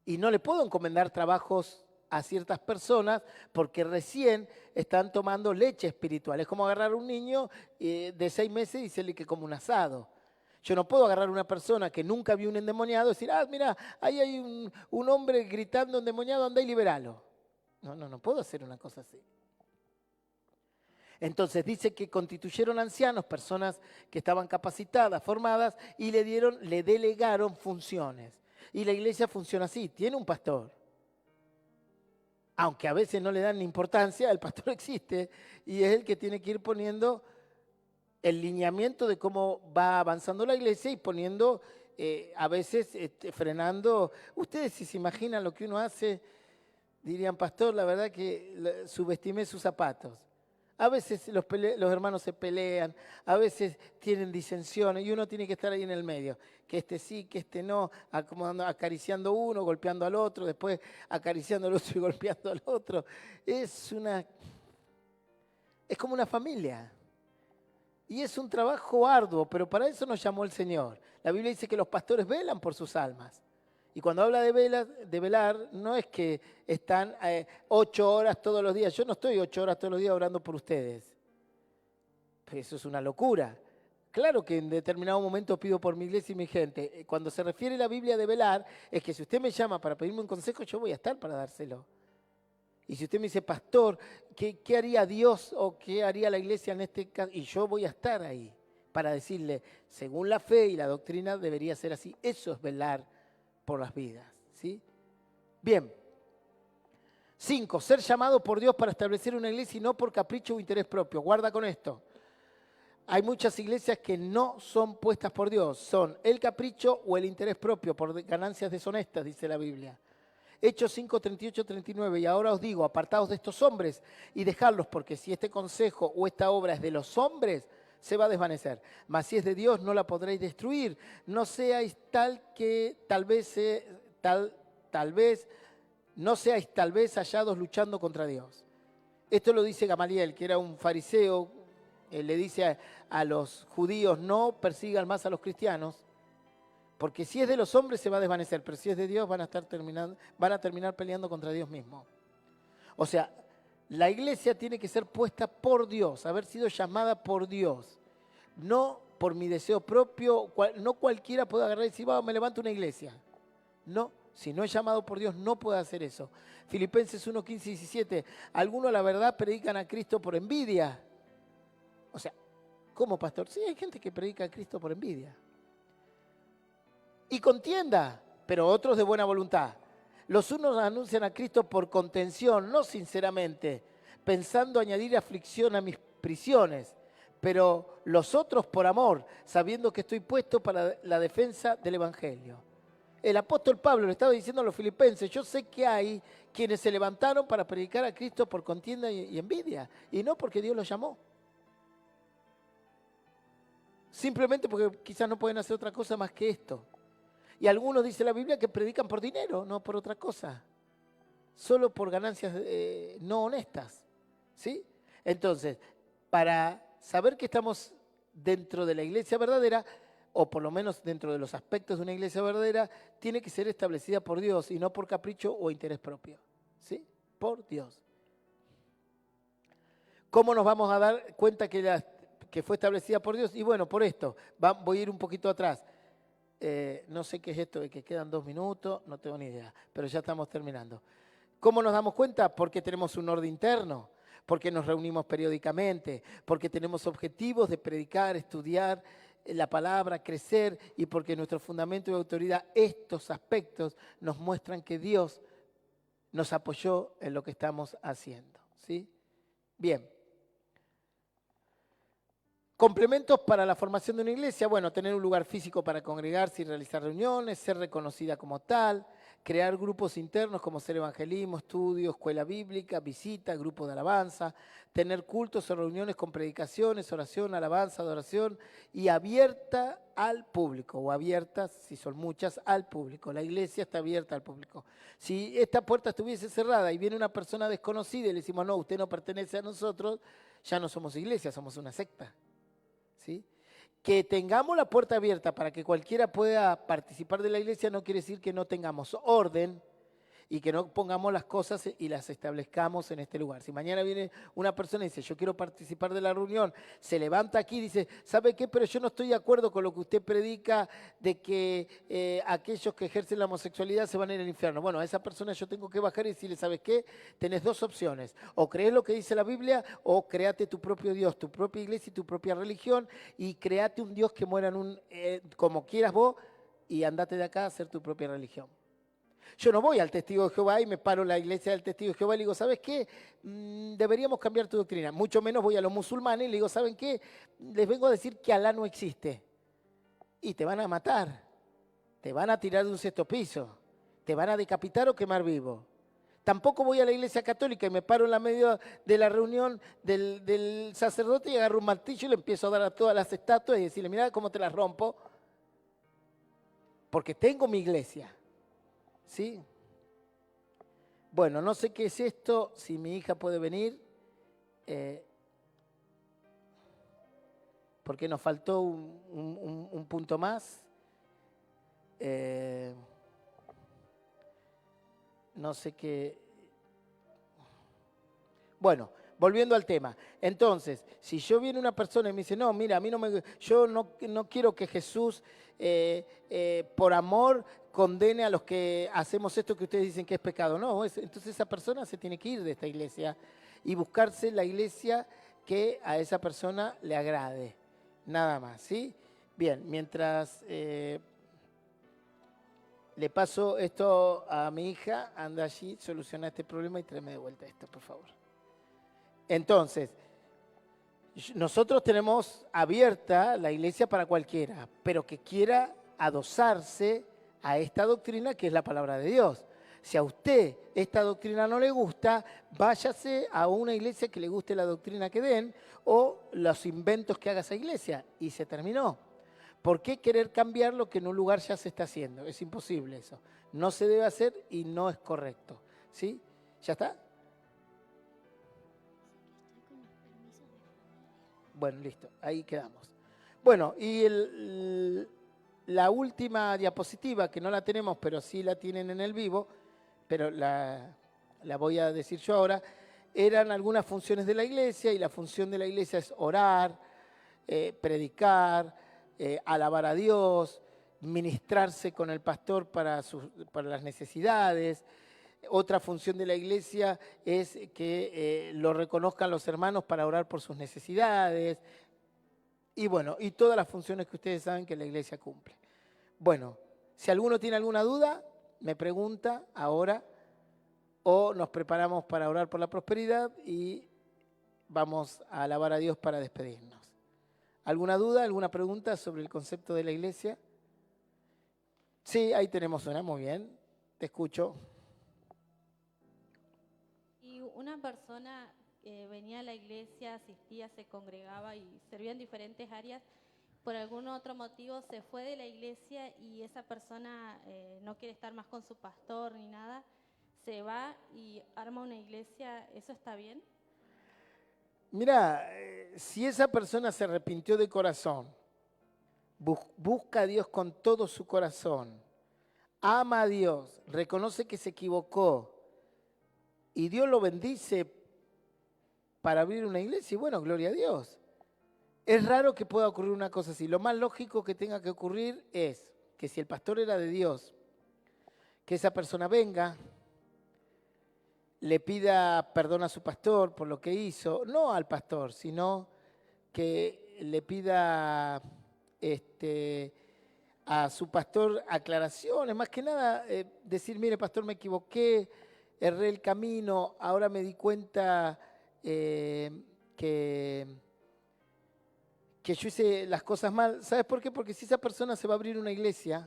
Y no le puedo encomendar trabajos a ciertas personas porque recién están tomando leche espiritual. Es como agarrar a un niño de 6 meses y decirle que come un asado. Yo no puedo agarrar a una persona que nunca vio un endemoniado y decir, mira, ahí hay un hombre gritando endemoniado, anda y liberalo. No puedo hacer una cosa así. Entonces dice que constituyeron ancianos, personas que estaban capacitadas, formadas, y le delegaron funciones. Y la iglesia funciona así, tiene un pastor. Aunque a veces no le dan importancia, el pastor existe y es el que tiene que ir poniendo el lineamiento de cómo va avanzando la iglesia y poniendo, a veces frenando. Ustedes si se imaginan lo que uno hace, dirían, pastor, la verdad que subestimé sus zapatos. A veces los hermanos se pelean, a veces tienen disensiones y uno tiene que estar ahí en el medio. Que este sí, que este no, acomodando, acariciando uno, golpeando al otro, después acariciando al otro y golpeando al otro. Es como una familia. Y es un trabajo arduo, pero para eso nos llamó el Señor. La Biblia dice que los pastores velan por sus almas. Y cuando habla de velar, no es que están 8 horas todos los días. Yo no estoy 8 horas todos los días orando por ustedes. Pues eso es una locura. Claro que en determinado momento pido por mi iglesia y mi gente. Cuando se refiere la Biblia de velar, es que si usted me llama para pedirme un consejo, yo voy a estar para dárselo. Y si usted me dice, pastor, ¿qué haría Dios o qué haría la iglesia en este caso? Y yo voy a estar ahí para decirle, según la fe y la doctrina, debería ser así. Eso es velar por las vidas, ¿sí? Bien. 5, ser llamado por Dios para establecer una iglesia y no por capricho o interés propio. Guarda con esto. Hay muchas iglesias que no son puestas por Dios, son el capricho o el interés propio por ganancias deshonestas, dice la Biblia. Hechos 5, 38, 39. Y ahora os digo, apartaos de estos hombres y dejadlos, porque si este consejo o esta obra es de los hombres, se va a desvanecer. Mas si es de Dios, no la podréis destruir. No seáis no seáis tal vez hallados luchando contra Dios. Esto lo dice Gamaliel, que era un fariseo. Él le dice a los judíos, no persigan más a los cristianos, porque si es de los hombres se va a desvanecer, pero si es de Dios van a terminar peleando contra Dios mismo. O sea, la iglesia tiene que ser puesta por Dios, haber sido llamada por Dios, no por mi deseo propio. No cualquiera puede agarrar y decir, me levanto una iglesia. No, si no es llamado por Dios no puede hacer eso. Filipenses 1, 15 y 17. Algunos la verdad predican a Cristo por envidia. O sea, ¿cómo, pastor? Sí, hay gente que predica a Cristo por envidia. Y contienda, pero otros de buena voluntad. Los unos anuncian a Cristo por contención, no sinceramente, pensando añadir aflicción a mis prisiones, pero los otros por amor, sabiendo que estoy puesto para la defensa del Evangelio. El apóstol Pablo le estaba diciendo a los filipenses, yo sé que hay quienes se levantaron para predicar a Cristo por contienda y envidia, y no porque Dios los llamó. Simplemente porque quizás no pueden hacer otra cosa más que esto. Y algunos, dice la Biblia, que predican por dinero, no por otra cosa. Solo por ganancias no honestas. ¿Sí? Entonces, para saber que estamos dentro de la iglesia verdadera, o por lo menos dentro de los aspectos de una iglesia verdadera, tiene que ser establecida por Dios y no por capricho o interés propio. ¿Sí? Por Dios. ¿Cómo nos vamos a dar cuenta que fue establecida por Dios? Y bueno, por esto, voy a ir un poquito atrás. No sé qué es esto de que quedan 2 minutos, no tengo ni idea, pero ya estamos terminando. ¿Cómo nos damos cuenta? Porque tenemos un orden interno, porque nos reunimos periódicamente, porque tenemos objetivos de predicar, estudiar la palabra, crecer, y porque nuestro fundamento de autoridad, estos aspectos nos muestran que Dios nos apoyó en lo que estamos haciendo. ¿Sí? Bien. Complementos para la formación de una iglesia, bueno, tener un lugar físico para congregarse y realizar reuniones, ser reconocida como tal, crear grupos internos como ser evangelismo, estudio, escuela bíblica, visita, grupo de alabanza, tener cultos o reuniones con predicaciones, oración, alabanza, adoración y abierta al público, o abiertas, si son muchas, al público. La iglesia está abierta al público. Si esta puerta estuviese cerrada y viene una persona desconocida y le decimos, no, usted no pertenece a nosotros, ya no somos iglesia, somos una secta. ¿Sí? Que tengamos la puerta abierta para que cualquiera pueda participar de la iglesia no quiere decir que no tengamos orden y que no pongamos las cosas y las establezcamos en este lugar. Si mañana viene una persona y dice, yo quiero participar de la reunión, se levanta aquí y dice, ¿sabe qué? Pero yo no estoy de acuerdo con lo que usted predica de que aquellos que ejercen la homosexualidad se van a ir al infierno. Bueno, a esa persona yo tengo que bajar y decirle, ¿sabes qué? Tenés 2 opciones. O crees lo que dice la Biblia o créate tu propio Dios, tu propia iglesia y tu propia religión y créate un Dios que muera como quieras vos y andate de acá a hacer tu propia religión. Yo no voy al Testigo de Jehová y me paro en la iglesia del Testigo de Jehová y le digo, ¿sabes qué? Deberíamos cambiar tu doctrina. Mucho menos voy a los musulmanes y le digo, ¿saben qué? Les vengo a decir que Alá no existe. Y te van a matar. Te van a tirar de un 6º piso. Te van a decapitar o quemar vivo. Tampoco voy a la iglesia católica y me paro en la medio de la reunión del sacerdote y agarro un martillo y le empiezo a dar a todas las estatuas y decirle, mira cómo te las rompo. Porque tengo mi iglesia. ¿Sí? Bueno, no sé qué es esto, si mi hija puede venir, porque nos faltó un punto más. No sé qué. Bueno, volviendo al tema. Entonces, si yo viene una persona y me dice, no, mira, a mí yo no quiero que Jesús, por amor, condene a los que hacemos esto que ustedes dicen que es pecado. No, entonces esa persona se tiene que ir de esta iglesia y buscarse la iglesia que a esa persona le agrade. Nada más, ¿sí? Bien, mientras le paso esto a mi hija, anda allí, soluciona este problema y tráeme de vuelta esto, por favor. Entonces, nosotros tenemos abierta la iglesia para cualquiera, pero que quiera adosarse a esta doctrina que es la palabra de Dios. Si a usted esta doctrina no le gusta, váyase a una iglesia que le guste la doctrina que den o los inventos que haga esa iglesia. Y se terminó. ¿Por qué querer cambiar lo que en un lugar ya se está haciendo? Es imposible eso. No se debe hacer y no es correcto. ¿Sí? ¿Ya está? Bueno, listo. Ahí quedamos. Bueno, y la última diapositiva, que no la tenemos, pero sí la tienen en el vivo, pero la voy a decir yo ahora, eran algunas funciones de la iglesia, y la función de la iglesia es orar, predicar, alabar a Dios, ministrarse con el pastor para las necesidades. Otra función de la iglesia es que lo reconozcan los hermanos para orar por sus necesidades. Y bueno, y todas las funciones que ustedes saben que la iglesia cumple. Bueno, si alguno tiene alguna duda, me pregunta ahora, o nos preparamos para orar por la prosperidad y vamos a alabar a Dios para despedirnos. ¿Alguna duda, alguna pregunta sobre el concepto de la iglesia? Sí, ahí tenemos una, muy bien, te escucho. Y una persona venía a la iglesia, asistía, se congregaba y servía en diferentes áreas, por algún otro motivo se fue de la iglesia y esa persona no quiere estar más con su pastor ni nada, se va y arma una iglesia, ¿eso está bien? Mira, si esa persona se arrepintió de corazón, busca a Dios con todo su corazón, ama a Dios, reconoce que se equivocó y Dios lo bendice para abrir una iglesia, y bueno, gloria a Dios. Es raro que pueda ocurrir una cosa así. Lo más lógico que tenga que ocurrir es que si el pastor era de Dios, que esa persona venga, le pida perdón a su pastor por lo que hizo, no al pastor, sino que le pida a su pastor aclaraciones, más que nada decir, mire pastor, me equivoqué, erré el camino, ahora me di cuenta que yo hice las cosas mal. ¿Sabes por qué? Porque si esa persona se va a abrir una iglesia,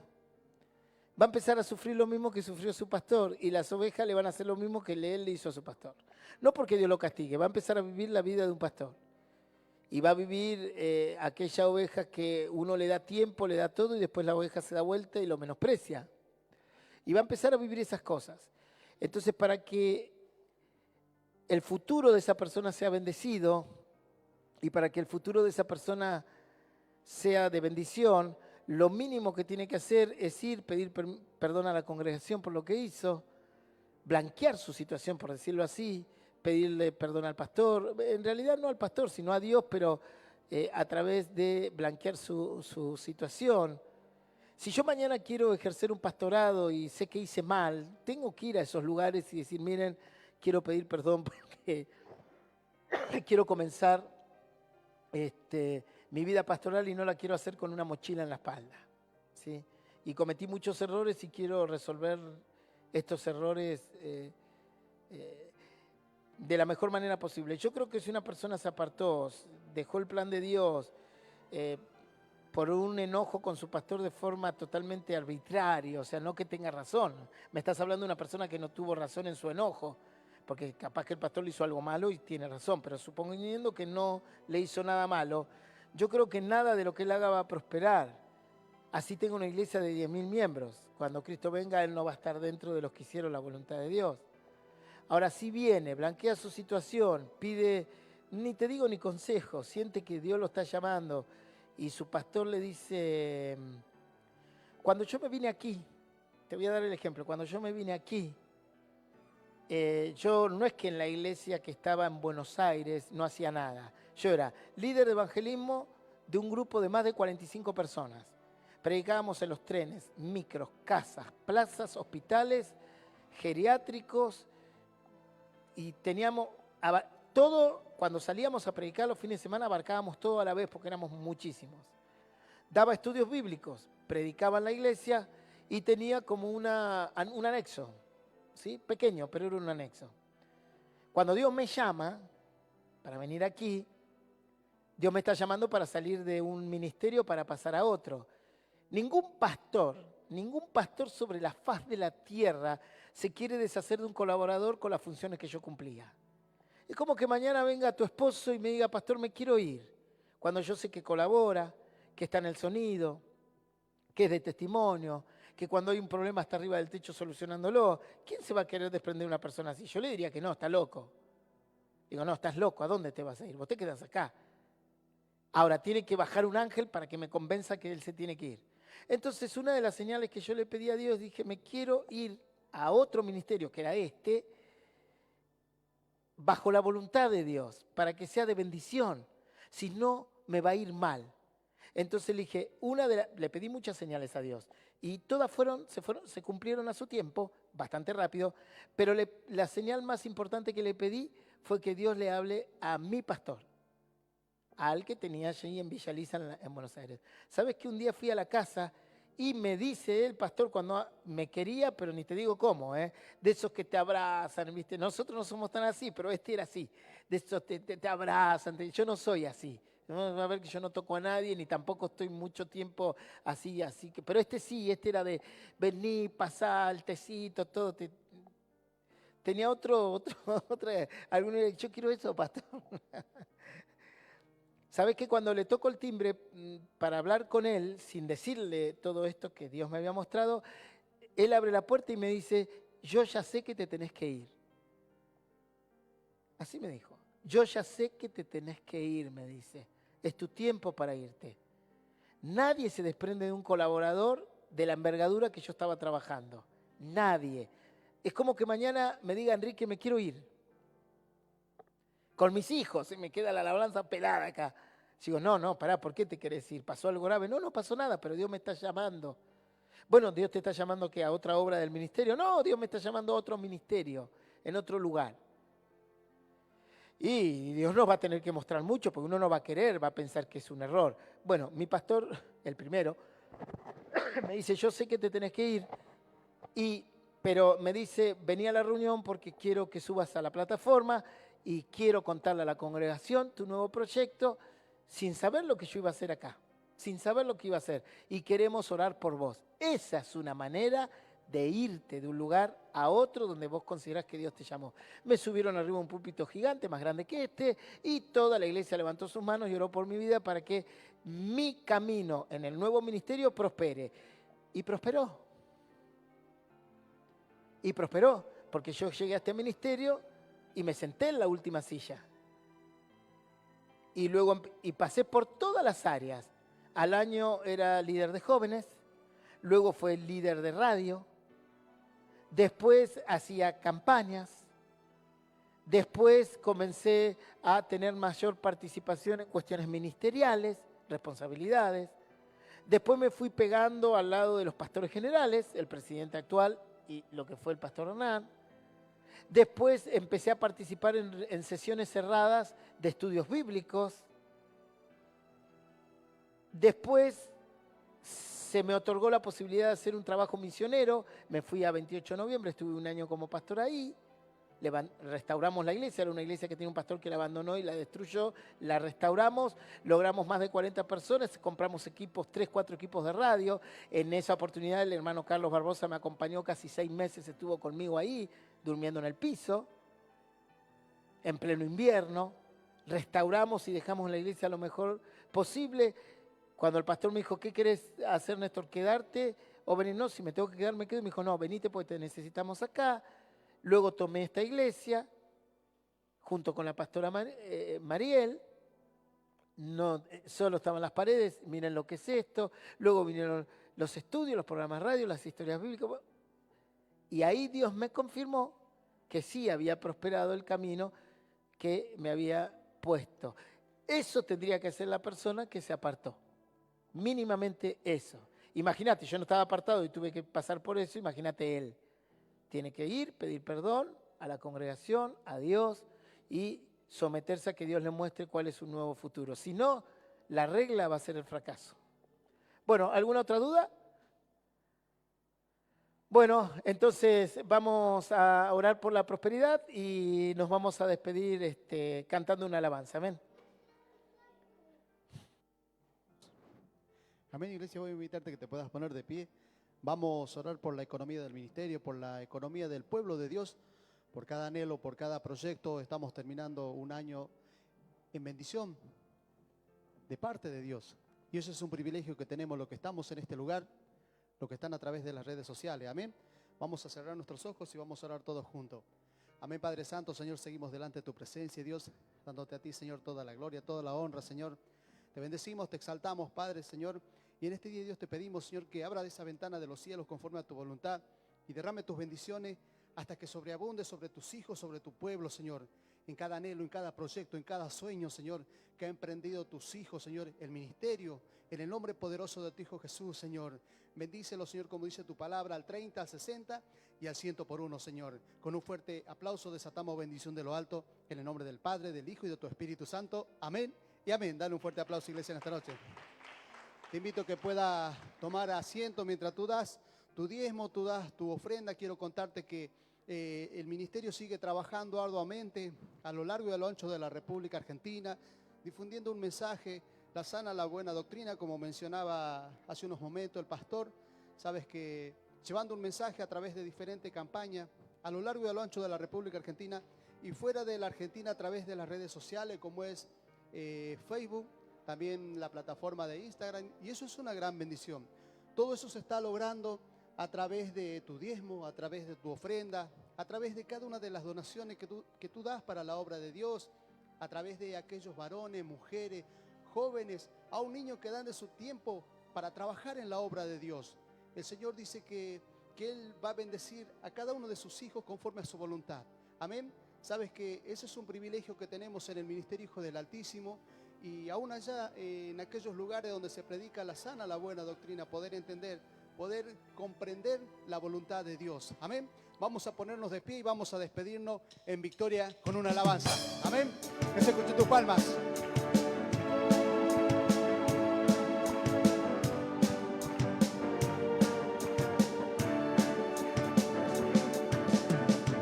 va a empezar a sufrir lo mismo que sufrió su pastor y las ovejas le van a hacer lo mismo que él le hizo a su pastor. No porque Dios lo castigue, va a empezar a vivir la vida de un pastor. Y va a vivir aquella oveja que uno le da tiempo, le da todo y después la oveja se da vuelta y lo menosprecia. Y va a empezar a vivir esas cosas. Entonces, para que el futuro de esa persona sea bendecido y para que el futuro de esa persona sea de bendición, lo mínimo que tiene que hacer es ir, pedir perdón a la congregación por lo que hizo, blanquear su situación, por decirlo así, pedirle perdón al pastor, en realidad no al pastor, sino a Dios, pero a través de blanquear su situación. Si yo mañana quiero ejercer un pastorado y sé que hice mal, tengo que ir a esos lugares y decir, miren, quiero pedir perdón porque quiero comenzar mi vida pastoral y no la quiero hacer con una mochila en la espalda, ¿sí? Y cometí muchos errores y quiero resolver estos errores de la mejor manera posible. Yo creo que si una persona se apartó, dejó el plan de Dios por un enojo con su pastor de forma totalmente arbitraria, o sea, no que tenga razón. Me estás hablando de una persona que no tuvo razón en su enojo, porque capaz que el pastor le hizo algo malo y tiene razón, pero suponiendo que no le hizo nada malo, yo creo que nada de lo que él haga va a prosperar. Así tengo una iglesia de 10.000 miembros. Cuando Cristo venga, él no va a estar dentro de los que hicieron la voluntad de Dios. Ahora, si viene, blanquea su situación, pide, ni te digo ni consejo, siente que Dios lo está llamando y su pastor le dice, cuando yo me vine aquí, te voy a dar el ejemplo, cuando yo me vine aquí, yo no es que en la iglesia que estaba en Buenos Aires no hacía nada. Yo era líder de evangelismo de un grupo de más de 45 personas. Predicábamos en los trenes, micros, casas, plazas, hospitales, geriátricos y teníamos todo, cuando salíamos a predicar los fines de semana abarcábamos todo a la vez porque éramos muchísimos. Daba estudios bíblicos, predicaba en la iglesia y tenía como un anexo, ¿sí? Pequeño, pero era un anexo. Cuando Dios me llama para venir aquí, Dios me está llamando para salir de un ministerio para pasar a otro. Ningún pastor sobre la faz de la tierra se quiere deshacer de un colaborador con las funciones que yo cumplía. Es como que mañana venga tu esposo y me diga, pastor, me quiero ir. Cuando yo sé que colabora, que está en el sonido, que es de testimonio, que cuando hay un problema está arriba del techo solucionándolo. ¿Quién se va a querer desprender de una persona así? Yo le diría que no, está loco. Digo, no, estás loco, ¿a dónde te vas a ir? Vos te quedás acá. Ahora, tiene que bajar un ángel para que me convenza que él se tiene que ir. Entonces, una de las señales que yo le pedí a Dios, dije, me quiero ir a otro ministerio, que era este, bajo la voluntad de Dios, para que sea de bendición. Si no, me va a ir mal. Entonces le dije, le pedí muchas señales a Dios y todas se cumplieron a su tiempo, bastante rápido, pero la señal más importante que le pedí fue que Dios le hable a mi pastor, al que tenía allí en Villa Lisa, en Buenos Aires. ¿Sabes que un día fui a la casa y me dice el pastor cuando me quería, pero ni te digo cómo, de esos que te abrazan, ¿viste? Nosotros no somos tan así, pero este era así, de esos te abrazan, yo no soy así. No, a ver que yo no toco a nadie, ni tampoco estoy mucho tiempo así que, pero este sí, este era de venir, pasar, el tecito, todo. Tenía alguno dice, yo quiero eso, pastor. ¿Sabes que cuando le toco el timbre para hablar con él, sin decirle todo esto que Dios me había mostrado, él abre la puerta y me dice, yo ya sé que te tenés que ir. Así me dijo, yo ya sé que te tenés que ir, me dice. Es tu tiempo para irte. Nadie se desprende de un colaborador de la envergadura que yo estaba trabajando. Nadie. Es como que mañana me diga, Enrique, me quiero ir. Con mis hijos, y me queda la labranza pelada acá. Digo, no, pará, ¿por qué te querés ir? ¿Pasó algo grave? No pasó nada, pero Dios me está llamando. Bueno, Dios te está llamando ¿qué? ¿A otra obra del ministerio? No, Dios me está llamando a otro ministerio, en otro lugar. Y Dios nos va a tener que mostrar mucho, porque uno no va a querer, va a pensar que es un error. Bueno, mi pastor, el primero, me dice, yo sé que te tenés que ir, pero me dice, vení a la reunión porque quiero que subas a la plataforma y quiero contarle a la congregación tu nuevo proyecto, sin saber lo que yo iba a hacer acá, sin saber lo que iba a hacer. Y queremos orar por vos. Esa es una manera de irte de un lugar a otro donde vos considerás que Dios te llamó. Me subieron arriba un púlpito gigante, más grande que este, y toda la iglesia levantó sus manos y oró por mi vida para que mi camino en el nuevo ministerio prospere. Y prosperó. Y prosperó, porque yo llegué a este ministerio y me senté en la última silla. Y luego pasé por todas las áreas. Al año era líder de jóvenes, luego fue líder de radio, después hacía campañas, después comencé a tener mayor participación en cuestiones ministeriales, responsabilidades. Después me fui pegando al lado de los pastores generales, el presidente actual y lo que fue el pastor Hernán. Después empecé a participar en sesiones cerradas de estudios bíblicos. Después se me otorgó la posibilidad de hacer un trabajo misionero. Me fui a 28 de noviembre, estuve un año como pastor ahí. Restauramos la iglesia, era una iglesia que tenía un pastor que la abandonó y la destruyó. La restauramos, logramos más de 40 personas, compramos equipos, 3-4 equipos de radio. En esa oportunidad el hermano Carlos Barbosa me acompañó casi 6 meses, estuvo conmigo ahí, durmiendo en el piso, en pleno invierno. Restauramos y dejamos la iglesia lo mejor posible. Cuando el pastor me dijo, ¿qué querés hacer, Néstor? ¿Quedarte o venir? No, si me tengo que quedar, me quedo. Me dijo, no, venite porque te necesitamos acá. Luego tomé esta iglesia, junto con la pastora Mariel. No, solo estaban las paredes, miren lo que es esto. Luego vinieron los estudios, los programas radio, las historias bíblicas. Y ahí Dios me confirmó que sí había prosperado el camino que me había puesto. Eso tendría que ser la persona que se apartó. Mínimamente eso. Imagínate, yo no estaba apartado y tuve que pasar por eso, imagínate él. Tiene que ir, pedir perdón a la congregación, a Dios y someterse a que Dios le muestre cuál es su nuevo futuro. Si no, la regla va a ser el fracaso. Bueno, ¿alguna otra duda? Bueno, entonces vamos a orar por la prosperidad y nos vamos a despedir cantando una alabanza. Amén. Amén, iglesia, voy a invitarte que te puedas poner de pie. Vamos a orar por la economía del ministerio, por la economía del pueblo de Dios, por cada anhelo, por cada proyecto. Estamos terminando un año en bendición de parte de Dios. Y eso es un privilegio que tenemos los que estamos en este lugar, los que están a través de las redes sociales. Amén. Vamos a cerrar nuestros ojos y vamos a orar todos juntos. Amén, Padre Santo. Señor, seguimos delante de tu presencia, Dios, dándote a ti, Señor, toda la gloria, toda la honra, Señor. Te bendecimos, te exaltamos, Padre, Señor. Y en este día, Dios, te pedimos, Señor, que abra esa ventana de los cielos conforme a tu voluntad y derrame tus bendiciones hasta que sobreabunde sobre tus hijos, sobre tu pueblo, Señor. En cada anhelo, en cada proyecto, en cada sueño, Señor, que ha emprendido tus hijos, Señor, el ministerio, en el nombre poderoso de tu Hijo Jesús, Señor. Bendícelo, Señor, como dice tu palabra, al 30, al 60 y al 100 por uno, Señor. Con un fuerte aplauso desatamos bendición de lo alto, en el nombre del Padre, del Hijo y de tu Espíritu Santo. Amén y amén. Dale un fuerte aplauso, iglesia, en esta noche. Te invito a que puedas tomar asiento mientras tú das tu diezmo, tú das tu ofrenda. Quiero contarte que el ministerio sigue trabajando arduamente a lo largo y a lo ancho de la República Argentina, difundiendo un mensaje, la sana, la buena doctrina, como mencionaba hace unos momentos el pastor. Sabes que llevando un mensaje a través de diferentes campañas a lo largo y a lo ancho de la República Argentina y fuera de la Argentina a través de las redes sociales como es Facebook, también la plataforma de Instagram, y eso es una gran bendición. Todo eso se está logrando a través de tu diezmo, a través de tu ofrenda, a través de cada una de las donaciones que tú das para la obra de Dios, a través de aquellos varones, mujeres, jóvenes, a un niño que dan de su tiempo para trabajar en la obra de Dios. El Señor dice que Él va a bendecir a cada uno de sus hijos conforme a su voluntad. Amén. Sabes que ese es un privilegio que tenemos en el Ministerio Hijo del Altísimo, y aún allá en aquellos lugares donde se predica la sana, la buena doctrina, poder entender, poder comprender la voluntad de Dios. Amén. Vamos a ponernos de pie y vamos a despedirnos en victoria con una alabanza. Amén. Que se escuchen tus palmas.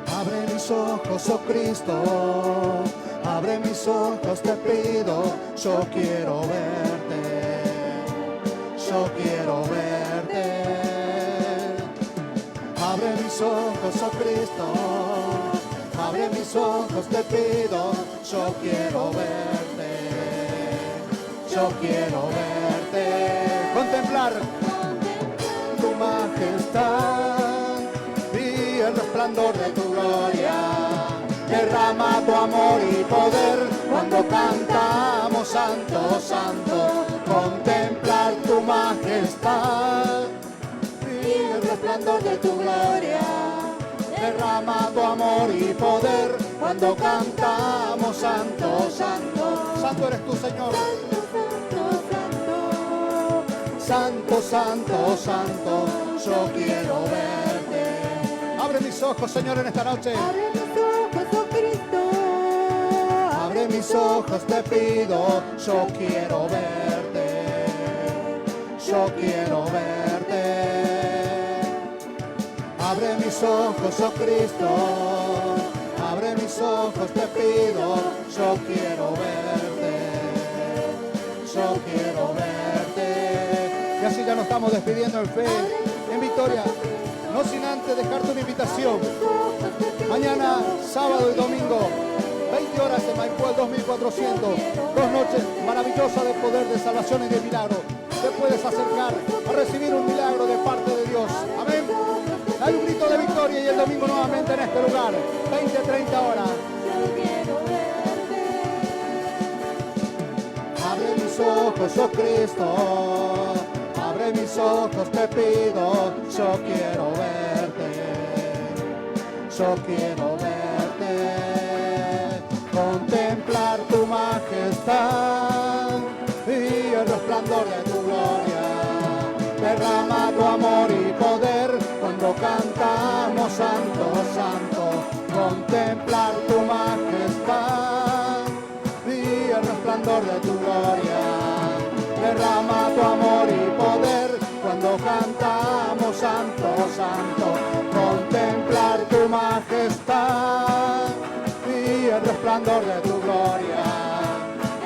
Abre mis ojos, oh Cristo, abre mis ojos, te pido, yo quiero verte, yo quiero verte. Abre mis ojos, oh Cristo, abre mis ojos, te pido, yo quiero verte, yo quiero verte. Contemplar tu majestad y el resplandor de tu gloria. Derrama tu amor y poder cuando cantamos santo, santo. Contemplar tu majestad y el resplandor de tu gloria. Derrama tu amor y poder cuando cantamos santo, santo. Santo eres tú, Señor. Santo, santo, santo, yo quiero verte. Abre mis ojos, Señor, en esta noche. Abre mis ojos, oh Cristo. Abre mis ojos, te pido, yo quiero verte. Yo quiero verte. Abre mis ojos, oh Cristo. Abre mis ojos, te pido, yo quiero verte. Yo quiero verte. Y así ya nos estamos despidiendo en fe, en victoria. No sin antes dejarte una invitación. Mañana, sábado y domingo, 20 horas en Maipú, 2400. 2 noches maravillosas de poder, de salvación y de milagro. Te puedes acercar a recibir un milagro de parte de Dios. Amén. Hay un grito de victoria y el domingo nuevamente en este lugar. 20-30 horas. Abre mis ojos, oh Cristo. Abre mis ojos, te pido, yo quiero verte. yo quiero verte, contemplar tu majestad y el resplandor de tu gloria. Derrama tu amor y poder cuando cantamos santo, santo. Contemplar tu majestad y el resplandor de tu gloria. Derrama tu amor y poder cuando cantamos santo, santo. Contemplar tu majestad y el resplandor de tu gloria.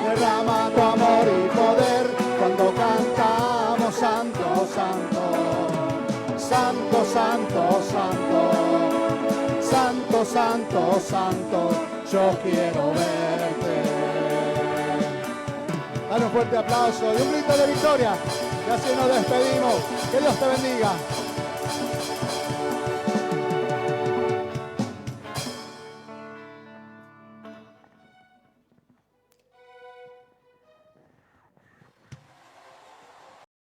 Derrama tu amor y poder cuando cantamos santo, santo. Santo, santo, santo. Santo, santo, santo. Yo quiero verte. Dale un fuerte aplauso y un grito de victoria. Y así nos despedimos. Que Dios te bendiga.